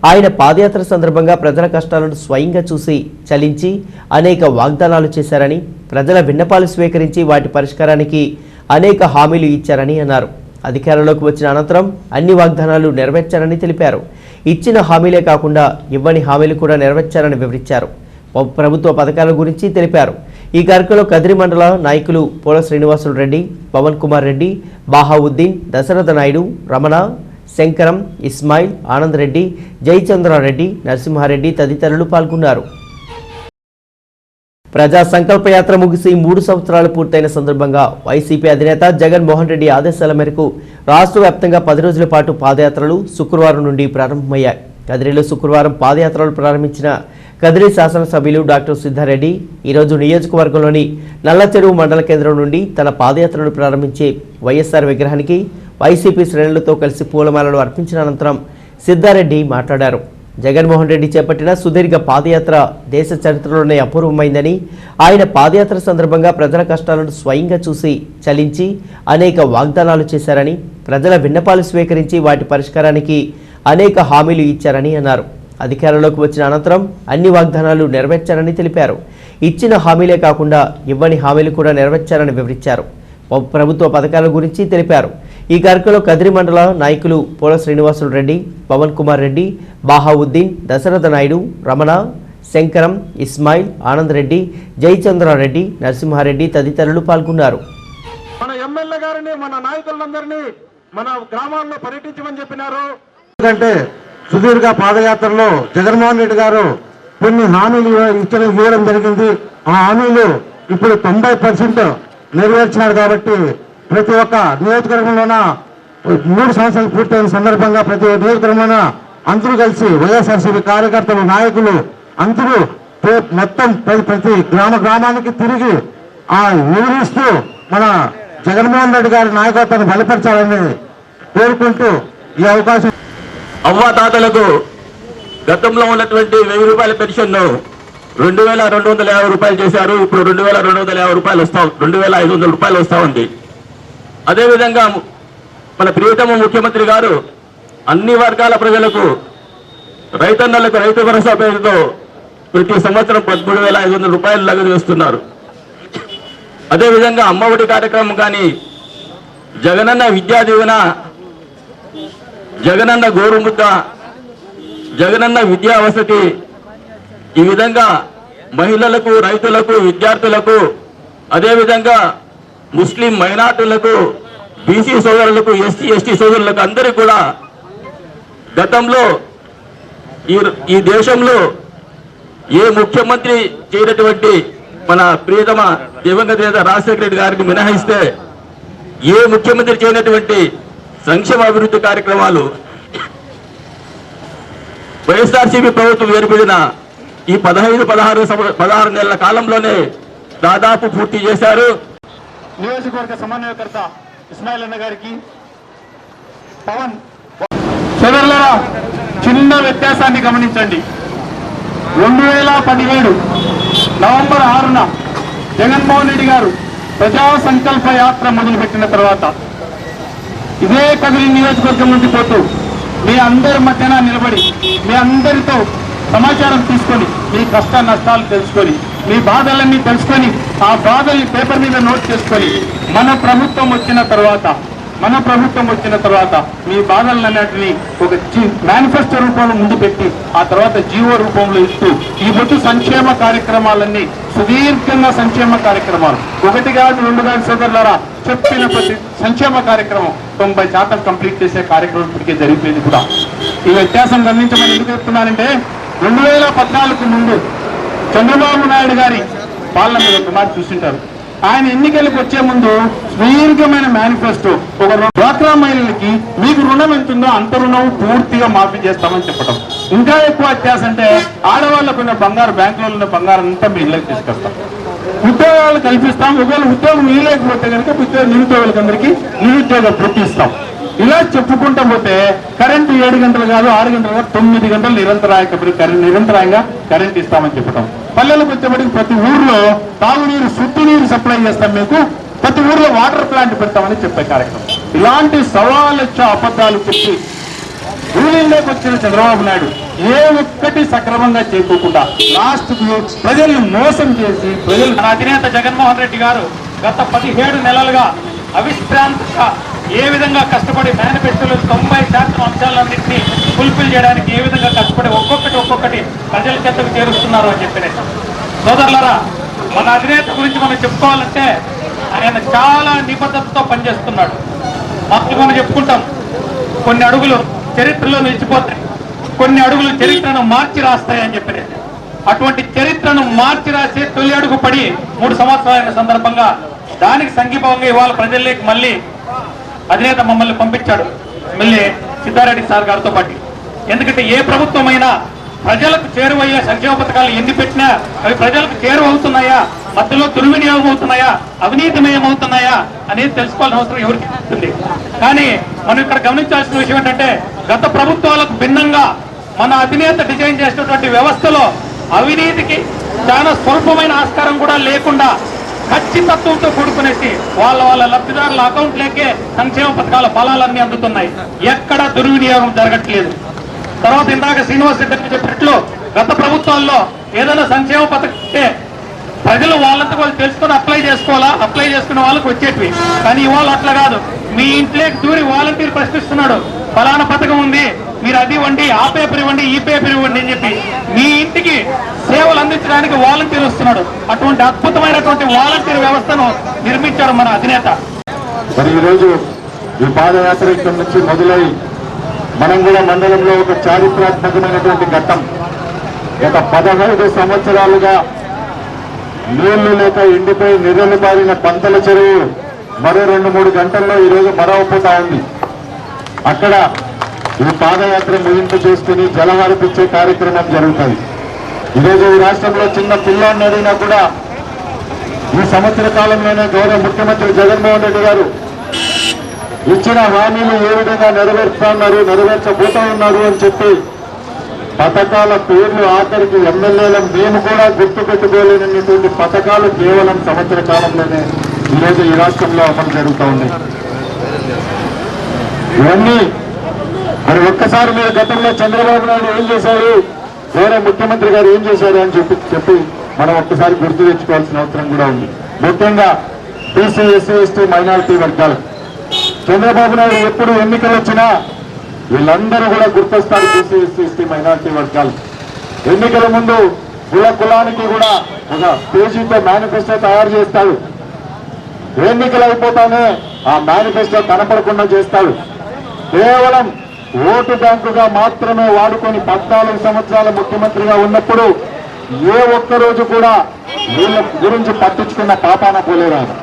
ఆయన పాదయాత్ర సందర్భంగా ప్రజల కష్టాలను స్వయంగా చూసి చలించి అనేక వాగ్దానాలు చేశారని, ప్రజల విన్నపాలు స్వీకరించి వాటి పరిష్కారానికి అనేక హామీలు ఇచ్చారని అన్నారు. అధికారంలోకి వచ్చిన అనంతరం అన్ని వాగ్దానాలు నెరవేర్చారని తెలిపారు. ఇచ్చిన హామీలే కాకుండా ఇవ్వని హామీలు కూడా నెరవేర్చారని వివరించారు. ప్రభుత్వ పథకాల గురించి తెలిపారు. ఈ కార్యక్రమంలో కదిరి మండల నాయకులు పోల శ్రీనివాసులు రెడ్డి, పవన్ కుమార్ రెడ్డి, బాహావుద్దీన్, దశరథ నాయుడు, రమణ, శంకరం, ఇస్మాయిల్, ఆనంద్ రెడ్డి, జయచంద్రారెడ్డి, నరసింహారెడ్డి తదితరులు పాల్గొన్నారు. ప్రజా సంకల్పయాత్ర ముగిసి 3 సంవత్సరాలు పూర్తయిన సందర్భంగా వైసీపీ అధినేత జగన్మోహన్ రెడ్డి ఆదేశాల మేరకు రాష్ట్ర వ్యాప్తంగా 10 రోజుల పాటు పాదయాత్రలు శుక్రవారం నుండి ప్రారంభమయ్యాయి. కదిరిలో శుక్రవారం పాదయాత్రలు ప్రారంభించిన కదిరి శాసనసభ్యులు డాక్టర్ సిద్ధారెడ్డి ఈరోజు నియోజకవర్గంలోని నల్లచెరువు మండల కేంద్రం నుండి తన పాదయాత్రను ప్రారంభించి వైఎస్ఆర్ విగ్రహానికి వైసీపీ శ్రేణులతో కలిసి పూలమాలలు అర్పించిన అనంతరం సిద్ధారెడ్డి మాట్లాడారు. జగన్మోహన్ రెడ్డి చేపట్టిన సుదీర్ఘ పాదయాత్ర దేశ చరిత్రలోనే అపూర్వమైందని, ఆయన పాదయాత్ర సందర్భంగా ప్రజల కష్టాలను స్వయంగా చూసి చలించి అనేక వాగ్దానాలు చేశారని, ప్రజల విన్నపాలు స్వీకరించి వాటి పరిష్కారానికి అనేక హామీలు ఇచ్చారని అన్నారు. అధికారంలోకి వచ్చిన అనంతరం అన్ని వాగ్దానాలు నెరవేర్చారని తెలిపారు. ఇచ్చిన హామీలే కాకుండా ఇవ్వని హామీలు కూడా నెరవేర్చారని వివరించారు. ప్రభుత్వ పథకాల గురించి తెలిపారు. ఈ కార్యక్రమంలో కదిరి మండల నాయకులు పోల శ్రీనివాసులు రెడ్డి, పవన్ కుమార్ రెడ్డి, బాహావుద్దీన్, దశరథ నాయుడు, రమణ, శంకరం, ఇస్మాయిల్, ఆనంద్ రెడ్డి, జయచంద్రారెడ్డి, నరసింహారెడ్డి తదితరులు పాల్గొన్నారు. మన ఎమ్మెల్యే గారిని, మన నాయకులందరినీ మన గ్రామాల్లో పర్యటించమని చెప్పినారు. ఎందుకంటే సుదీర్ఘ పాదయాత్రలో జగన్మోహన్ రెడ్డి గారు కొన్ని హామీలు ఇవ్వడం జరిగింది. ఆ హామీలు ఇప్పుడు 90% నెరవేర్చినారు. కాబట్టి ప్రతి ఒక్క నియోజకవర్గంలోన 3 సంవత్సరాలు పూర్తయిన సందర్భంగా ప్రతి ఒక్క నియోజకవర్గంలోన అందరూ కలిసి వైఎస్ఆర్సీపీ కార్యకర్తలు, నాయకులు అందరూ మొత్తం ప్రతి గ్రామానికి తిరిగి వివరిస్తూ మన జగన్మోహన్ రెడ్డి గారి నాయకత్వాన్ని బలపరచాలని కోరుకుంటూ ఈ అవకాశం అవ్వాతాతలకు గతంలో ఉన్నటువంటి 1000 రూపాయల పెన్షన్ను 2250 రూపాయలు చేశారు. ఇప్పుడు 2250 రూపాయలు 2500 రూపాయలు వస్తూ ఉంది. అదేవిధంగా మన ప్రియతమ ముఖ్యమంత్రి గారు అన్ని వర్గాల ప్రజలకు రైతన్నలకు రైతు భరోసా పేరుతో ప్రతి సంవత్సరం 13,500 రూపాయలు నగదు వేస్తున్నారు. అదేవిధంగా అమ్మఒడి కార్యక్రమం కానీ, జగనన్న విద్యా దీవెన, జగనన్న గోరుముద్ద, జగనన్న విద్యా వసతి, ఈ విధంగా మహిళలకు, రైతులకు, విద్యార్థులకు, అదేవిధంగా ముస్లిం మైనార్టీలకు, బీసీ సోదరులకు, ఎస్సీ ఎస్టీ సోదరులకు అందరికీ కూడా గతంలో ఈ దేశంలో ఏ ముఖ్యమంత్రి చేయనటువంటి మన ప్రియతమ దివంగత నేత రాజశేఖర రెడ్డి గారికి మినహాయిస్తే ఏ ముఖ్యమంత్రి చేయనటువంటి సంక్షేమ అభివృద్ధి కార్యక్రమాలు వైఎస్ఆర్సీపీ ప్రభుత్వం ఏర్పడిన ఈ 16 నెలల కాలంలోనే దాదాపు పూర్తి చేశారు. నియోజకవర్గ సమన్వయకర్త ఇస్మాయిల్ అన్న గారికి, పవన్ సోదరులారా, చిన్న వ్యత్యాసాన్ని గమనించండి. 2017 నవంబర్ 6న జగన్మోహన్ రెడ్డి గారు ప్రజా సంకల్ప యాత్ర మొదలుపెట్టిన తర్వాత ఇదే కదిరి నియోజకవర్గం నుండి పోతూ మీ అందరి మధ్యన నిలబడి మీ అందరితో సమాచారం తీసుకొని మీ కష్ట నష్టాలు తెలుసుకొని మీ బాధలన్నీ తెలుసుకొని ఆ బాధల్ని పేపర్ మీద నోట్ చేసుకొని మన ప్రభుత్వం వచ్చిన తర్వాత మీ బాధలన్నిటినీ ఒక మేనిఫెస్టో రూపంలో ముందు పెట్టి ఆ తర్వాత జీవో రూపంలో ఇస్తూ ఈ బొట్టు సంక్షేమ కార్యక్రమాలన్నీ సుదీర్ఘంగా సంక్షేమ కార్యక్రమాలు 1 కాదు 2 కాదు సోదరులారా, చెప్పిన ప్రతి సంక్షేమ కార్యక్రమం 90% కంప్లీట్ చేసే కార్యక్రమం ఇప్పటికే జరిగిపోయింది కూడా. ఈ వ్యత్యాసం గమనించమని ఎందుకు చెప్తున్నానంటే 2014 ముందు చంద్రబాబు నాయుడు గారి పాలన మీద ఒకసారి చూసింటారు. ఆయన ఎన్నికలకు వచ్చే ముందు సుదీర్ఘమైన మేనిఫెస్టో, ఒక డ్వాక్రా మహిళలకి మీకు రుణం ఎంతుందో అంత రుణం పూర్తిగా మాఫీ చేస్తామని చెప్పడం. ఇంకా ఎక్కువ వ్యత్యాసం అంటే ఆడవాళ్ళకు ఉన్న బంగారు, బ్యాంకులో ఉన్న బంగారం అంతా మీ ఇళ్ళకి తీసుకొస్తాం, ఉద్యోగాలు కల్పిస్తాం. ఒకవేళ ఉద్యోగం ఇవ్వలేకపోతే కనుక నిరుద్యోగులకందరికీ నిరుద్యోగ వృత్తి ఇస్తాం. ఇలా చెప్పుకుంటా పోతే కరెంటు 7 గంటలు కాదు 6 గంటలు కాదు 9 గంటలు నిరంతరాయంగా కరెంట్ ఇస్తామని చెప్పడం. పల్లెలకు వచ్చేప్పటికి ప్రతి ఊర్లో తాగునీరు, శుద్ధి నీరు సప్లై చేస్తాం, మీకు ప్రతి ఊర్లో వాటర్ ప్లాంట్ పెడతామని చెప్పే కార్యక్రమం. ఇలాంటి 1,15,00,000 అబద్ధాలు చెప్పి రూలింగ్లోకి వచ్చిన చంద్రబాబు నాయుడు ఏ ఒక్కటి సక్రమంగా చేయకుండా లాస్ట్ ప్రజల్ని మోసం చేసి ప్రజలు అధినేత జగన్మోహన్ రెడ్డి గారు గత 17 నెలలుగా అవిశ్రాంతంగా ఏ విధంగా కష్టపడి మేనిఫెస్టోలో 90% అంశాలన్నింటినీ ఫుల్ఫిల్ చేయడానికి ఏ విధంగా కష్టపడి ఒక్కొక్కటి ప్రజల చెంతకు చేరుస్తున్నారు అని చెప్పిన సోదరులారా, మన అధినేత గురించి మనం చెప్పుకోవాలంటే ఆయన చాలా నిబద్ధతతో పనిచేస్తున్నాడు. మనం చెప్పుకుంటాం, కొన్ని అడుగులు చరిత్రలో నిలిచిపోతాయి, కొన్ని అడుగులు చరిత్రను మార్చి రాస్తాయి అని చెప్పిన అటువంటి చరిత్రను మార్చి రాసి తొలి అడుగు పడి 3 సంవత్సరాలైన సందర్భంగా దానికి సంఘీభావంగా ఇవాళ ప్రజల్లోకి మళ్ళీ అధినేత మమ్మల్ని పంపించాడు, మళ్ళీ సిద్ధారెడ్డి సార్ గారితో పాటు. ఎందుకంటే ఏ ప్రభుత్వమైనా ప్రజలకు చేరువయ్యే సంక్షేమ పథకాలు ఎన్ని పెట్టినా అవి ప్రజలకు చేరువవుతున్నాయా, మధ్యలో దుర్వినియోగం అవుతున్నాయా, అవినీతిమయమవుతున్నాయా అనేది తెలుసుకోవాల్సిన అవసరం ఎవరికి ఉంటుంది. కానీ మనం ఇక్కడ గమనించాల్సిన విషయం ఏంటంటే గత ప్రభుత్వాలకు భిన్నంగా మన అధినేత డిజైన్ చేసినటువంటి వ్యవస్థలో అవినీతికి చాలా స్వల్పమైన ఆస్కారం కూడా లేకుండా ఖచ్చితత్వంతో కూడుకునేసి వాళ్ళ లబ్ధిదారుల అకౌంట్లకే సంక్షేమ పథకాల ఫలాలన్నీ అందుతున్నాయి, ఎక్కడ దుర్వినియోగం జరగట్లేదు. తర్వాత ఇందాక శ్రీనివాస్ రెడ్డి చెప్పినట్లు గత ప్రభుత్వాల్లో ఏదైనా సంక్షేమ పథకం ప్రజలు వాళ్ళంతా వాళ్ళు తెలుసుకొని అప్లై చేసుకున్న వాళ్ళకి వచ్చేటివి. కానీ ఇవాళ అట్లా కాదు, మీ ఇంట్లోకి దూరి వాలంటీర్ ప్రశ్నిస్తున్నాడు, ఫలానా పథకం ఉంది మీరు అది ఇవ్వండి, ఆ పేపర్ ఇవ్వండి, ఈ పేపర్ ఇవ్వండి అని చెప్పి మీ ఇంటికి సేవలు అందించడానికి వాలంటీర్ వస్తున్నాడు. అటువంటి అద్భుతమైనటువంటి వాలంటీర్ వ్యవస్థను నిర్మించాడు మన అధినేత. మరి ఈరోజు ఈ పాదయాత్ర ఇక్కడ నుంచి మొదలై మనం కూడా మండలంలో ఒక చారిత్రాత్మకమైనటువంటి ఘట్టం. గత 15 సంవత్సరాలుగా నీళ్లు లేక ఎండిపోయి నిరలు బారిన పంతల చెరువు మరో 2-3 గంటల్లో ఈరోజు మరవపోతా ఉంది. అక్కడ ఈ పాదయాత్ర ముగింపు చేసుకుని జలహారతిచ్చే కార్యక్రమం జరుగుతుంది. ఈరోజు ఈ రాష్ట్రంలో చిన్న పిల్లాన్ని అడిగినా కూడా ఈ సంవత్సర కాలంలోనే గౌరవ ముఖ్యమంత్రి జగన్మోహన్ రెడ్డి గారు ఇచ్చిన హామీలు ఏ విధంగా నెరవేర్చబోతా ఉన్నారు అని చెప్పి పథకాల పేర్లు ఆఖరికి ఎమ్మెల్యేలను మేము కూడా గుర్తుపెట్టుకోలేనటువంటి పథకాలు కేవలం సంవత్సర కాలంలోనే ఈరోజు ఈ రాష్ట్రంలో అమలు జరుగుతూ ఉన్నాయి. ఇవన్నీ మరి ఒక్కసారి మీరు గతంలో చంద్రబాబు నాయుడు ఏం చేశారు, వేరే ముఖ్యమంత్రి గారు ఏం చేశారు అని చెప్పి మనం ఒక్కసారి గుర్తు తెచ్చుకోవాల్సిన అవసరం కూడా ఉంది. ముఖ్యంగా బీసీ, ఎస్సీ, ఎస్టీ, మైనారిటీ వర్గాలు చంద్రబాబు నాయుడు ఎప్పుడు ఎన్నికలు వచ్చినా వీళ్ళందరూ కూడా గుర్తొస్తారు. బీసీ, ఎస్సీ, ఎస్టీ, మైనారిటీ వర్గాలు ఎన్నికల ముందు కులానికి కూడా ఒక పేజీతో మేనిఫెస్టో తయారు చేస్తాడు. ఎన్నికలు అయిపోతానే ఆ మేనిఫెస్టో కనపడకుండా చేస్తాడు. కేవలం ఓటు బ్యాంకుగా మాత్రమే వాడుకొని 14 సంవత్సరాల ముఖ్యమంత్రిగా ఉన్నప్పుడు ఏ ఒక్కరోజు కూడా వీళ్ళ గురించి పట్టించుకున్న పాపాన పోలేరాడు.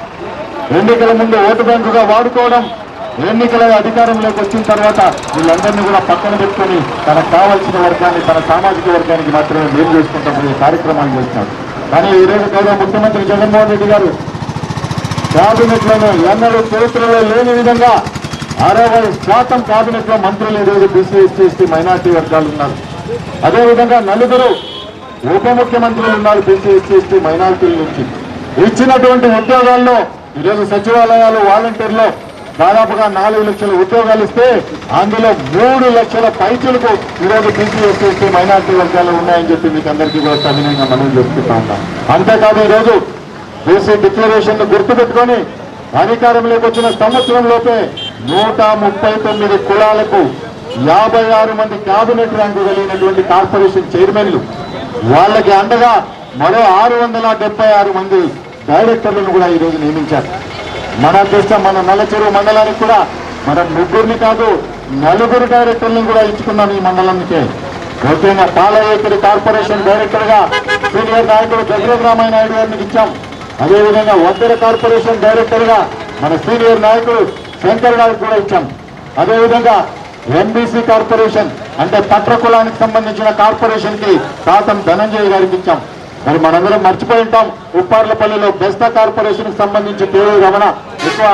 ఎన్నికల ముందు ఓటు బ్యాంకుగా వాడుకోవడం, ఎన్నికల అధికారంలోకి వచ్చిన తర్వాత వీళ్ళందరినీ కూడా పక్కన పెట్టుకొని తనకు కావాల్సిన వర్గాన్ని, తన సామాజిక వర్గానికి మాత్రమే మేలు చేసుకుంటామని కార్యక్రమాలు చేస్తాడు. కానీ ఈరోజు గౌరవ ముఖ్యమంత్రి జగన్మోహన్ రెడ్డి గారు కేబినెట్ లోనే ఎన్నడూ చరిత్రలో లేని విధంగా 60% కేబినెట్ లో మంత్రులు ఈరోజు బీసీ, ఎస్టీ, ఎస్టీ, మైనార్టీ వర్గాలు ఉన్నారు. అదేవిధంగా 4 ఉప ముఖ్యమంత్రులు ఉన్నారు బీసీ, ఎస్టీ, ఎస్టీ, మైనార్టీల నుంచి. ఇచ్చినటువంటి ఉద్యోగాల్లో ఈరోజు సచివాలయాలు, వాలంటీర్లో దాదాపుగా 4 లక్షల ఉద్యోగాలు ఇస్తే అందులో 3 లక్షల పైచులకు ఈరోజు బీసీ, ఎస్టీ, ఎస్టీ, మైనార్టీ వర్గాలు ఉన్నాయని చెప్పి మీకు అందరికీ కూడా సవినయంగా మనం చెప్పుకుంటా ఉన్నాం. అంతేకాదు ఈరోజు బీసీ డిక్లరేషన్ గుర్తుపెట్టుకొని అధికారంలోకి వచ్చిన సంవత్సరంలోపే 139 కులాలకు 56 మంది కేబినెట్ ర్యాంకు కలిగినటువంటి కార్పొరేషన్ చైర్మన్లు, వాళ్ళకి అండగా మరో 676 మంది డైరెక్టర్లను కూడా ఈరోజు నియమించారు. మన అదృష్టం, మన నల్లచెరువు మండలానికి కూడా మనం 3 కాదు 4 డైరెక్టర్లను కూడా ఇచ్చుకున్నాం ఈ మండలానికే. ముఖ్యంగా పాలయేకరి కార్పొరేషన్ డైరెక్టర్ గా సీనియర్ నాయకుడు జగన్ నాయుడు గారిని ఇచ్చాం. అదేవిధంగా వద్దర కార్పొరేషన్ డైరెక్టర్ గా మన సీనియర్ నాయకుడు శంకర్ గారికి కూడా ఇచ్చాం. అదేవిధంగా ఎంబీసీ కార్పొరేషన్ అంటే పట్ర కులానికి సంబంధించిన కార్పొరేషన్ కి తాతం ధనంజయ్ గారికి ఇచ్చాం. మరి మనందరం మర్చిపోయి ఉంటాం, ఉప్పార్లపల్లిలో బెస్తా కార్పొరేషన్ కి సంబంధించి కేవీ రమణ ఎక్కువ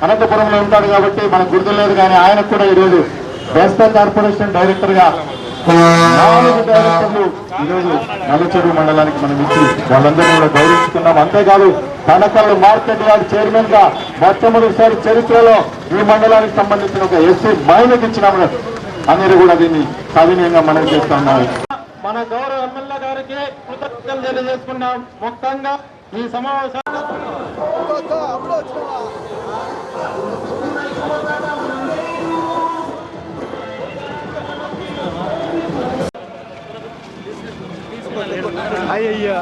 అనంతపురంలో ఉంటాడు కాబట్టి మనకు గుర్తులేదు, కానీ ఆయనకు కూడా ఈరోజు బెస్తా కార్పొరేషన్ డైరెక్టర్ గా 4 డైరెక్టర్లు ఈరోజు నల్లచెరువు మండలానికి మనం ఇచ్చి వాళ్ళందరినీ కూడా గౌరవించుకున్నాం. అంతేకాదు తనకల్లు మార్కెట్ యార్డ్ చైర్మన్ గా మొట్టమొదటిసారి చరిత్రలో ఈ మండలానికి సంబంధించిన ఒక ఎస్సీ మహిళకి ఇచ్చినాము అనేది కూడా దీన్ని సవినయంగా మనం చేస్తున్నాం. మన గౌరవ ఎమ్మెల్యే గారికి కృతజ్ఞతలు తెలియజేసుకున్నాం. మొత్తంగా ఈ సమావేశం అయ్యయ్యా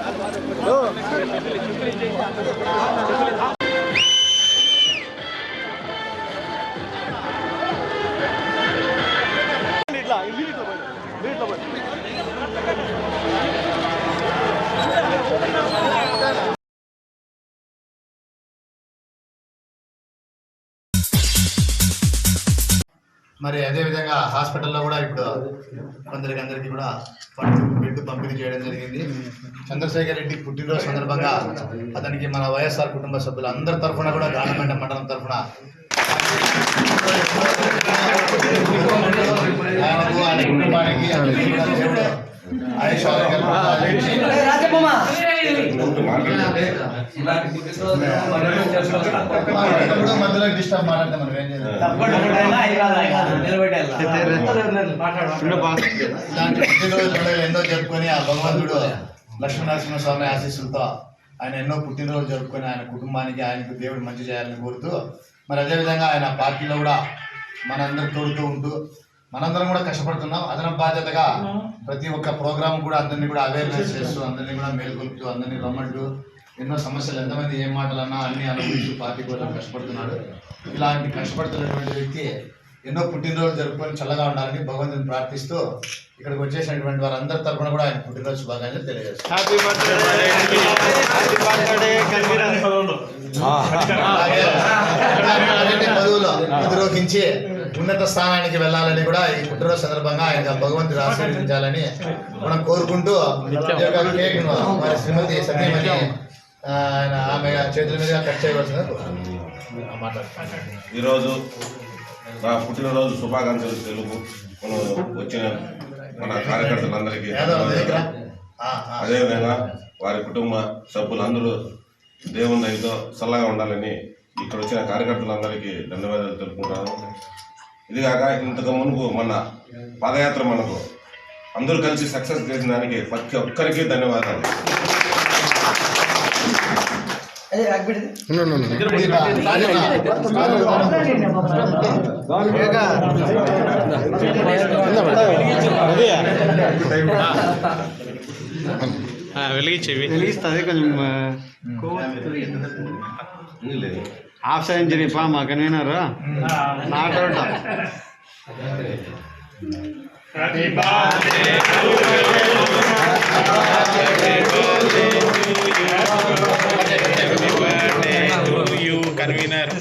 మరి అదేవిధంగా హాస్పిటల్లో కూడా ఇప్పుడు అందరికీ కూడా బెడ్ పంపిణీ చేయడం జరిగింది. చంద్రశేఖర్ రెడ్డి పుట్టినరోజు సందర్భంగా అతనికి మన వైఎస్ఆర్ కుటుంబ సభ్యులు అందరి తరఫున కూడా గానమెండ మండలం తరఫున ఆయనకు, ఆయన కుటుంబానికి దేవుడు ఆయుష్ మధ్యలో డిస్టర్బ్ మాట్లాడితే మనం ఏం చేయాలి? ఇలాంటి పుట్టినరోజులు ఎన్నో జరుపుకొని ఆ భగవంతుడు లక్ష్మీనరసింహస్వామి ఆశీస్సులతో ఆయన ఎన్నో పుట్టినరోజు జరుపుకొని ఆయన కుటుంబానికి, ఆయనకు దేవుడు మంచి చేయాలని కోరుతూ, మరి అదేవిధంగా ఆయన పార్టీలో కూడా మనందరూ తోడుతూ ఉంటూ మనందరం కూడా కష్టపడుతున్నాం. అదనపు బాధ్యతగా ప్రతి ఒక్క ప్రోగ్రామ్ కూడా అందరినీ కూడా అవేర్నెస్ చేస్తూ, అందరినీ కూడా మేలుకొలుపుతూ, అందరినీ రమ్మంటూ, ఎన్నో సమస్యలు ఎంతమంది ఏం మాటలన్నా అన్ని అనుభవిస్తూ పార్టీ కోసం కష్టపడుతున్నాడు. ఇలాంటి కష్టపడుతున్నటువంటి వ్యక్తి ఎన్నో పుట్టినరోజు జరుపుకొని చల్లగా ఉండాలని భగవంతుని ప్రార్థిస్తూ ఇక్కడికి వచ్చేసినటువంటి వారందరి తరఫున కూడా ఆయన పుట్టినరోజు శుభాకాంక్షలు తెలియజేస్తాను. పదవులో అధిరోహించి ఉన్నత స్థానానికి వెళ్ళాలని కూడా ఈ పుట్టినరోజు సందర్భంగా ఆయన భగవంతుడు ఆశీర్వదించాలని మనం కోరుకుంటూ కేక్ మరి శ్రీమతి సతీమణి ఆయన ఆమె చేతుల మీదుగా కట్ చేయవలసింది మాట్లాడుతున్నాను. ఈరోజు నా పుట్టినరోజు శుభాకాంక్షలు తెలుగు మనం వచ్చిన మన కార్యకర్తలందరికీ అదేవిధంగా వారి కుటుంబ సభ్యులందరూ దేవుని దయతో చల్లగా ఉండాలని ఇక్కడ వచ్చిన కార్యకర్తలందరికీ ధన్యవాదాలు తెలుపుకుంటాను. ఇదిగాక ఇంతకు మునుపు మన పాదయాత్ర మనకు అందరూ కలిసి సక్సెస్ చేసిన దానికి ప్రతి ఒక్కరికి ధన్యవాదాలు. వెలిగిస్తుంది కొంచెం ఆఫ్ సైన్ చెప్పా మా కన్వీనర్ నాటౌట్ కన్వీనర్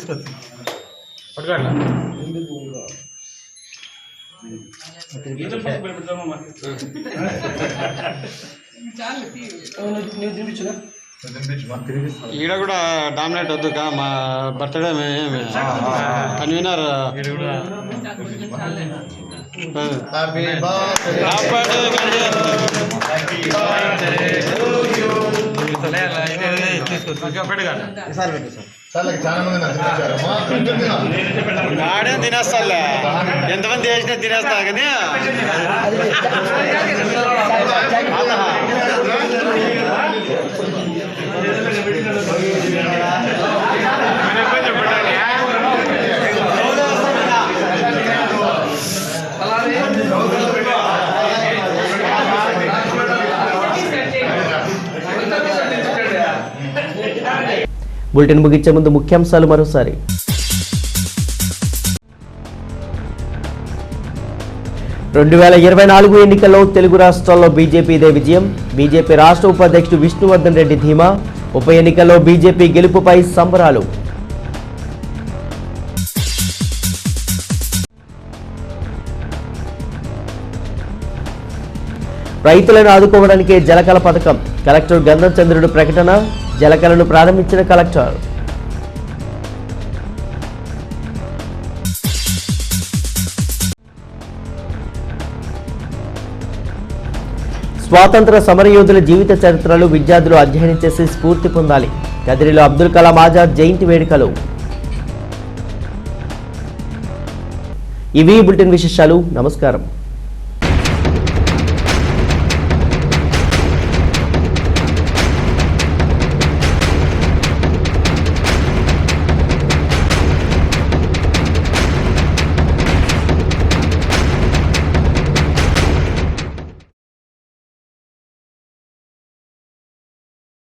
ఈడ కూడా డామినేట్ వద్దు మా బర్త్డే కన్వీనర్ ఆడే తినేస్తాలే ఎంతమంది చేసినా తినేస్తా కానీ బులెటిన్ ముగించే ముందు ముఖ్యాంశాలు మరోసారి. రెండు 2024 ఎన్నికల్లో తెలుగు రాష్ట్రాల్లో బీజేపీదే విజయం. బీజేపీ రాష్ట్ర ఉపాధ్యక్షుడు విష్ణువర్ధన్ రెడ్డి ధీమా. ఉప ఎన్నికల్లో బీజేపీ గెలుపుపై సంబరాలు. రైతులను ఆదుకోవడానికే జలకళ పథకం. కలెక్టర్ గంధం చంద్రుడు ప్రకటన. జలకళను ప్రారంభించిన కలెక్టర్. స్వాతంత్ర సమరయోధుల జీవిత చరిత్రలు విద్యార్థులు అధ్యయనం చేసి స్ఫూర్తి పొందాలి. కదిరిలో అబ్దుల్ కలాం ఆజాద్ జయంతి వేడుకలు. ఇవి బులెటిన్ విశేషాలు. నమస్కారం.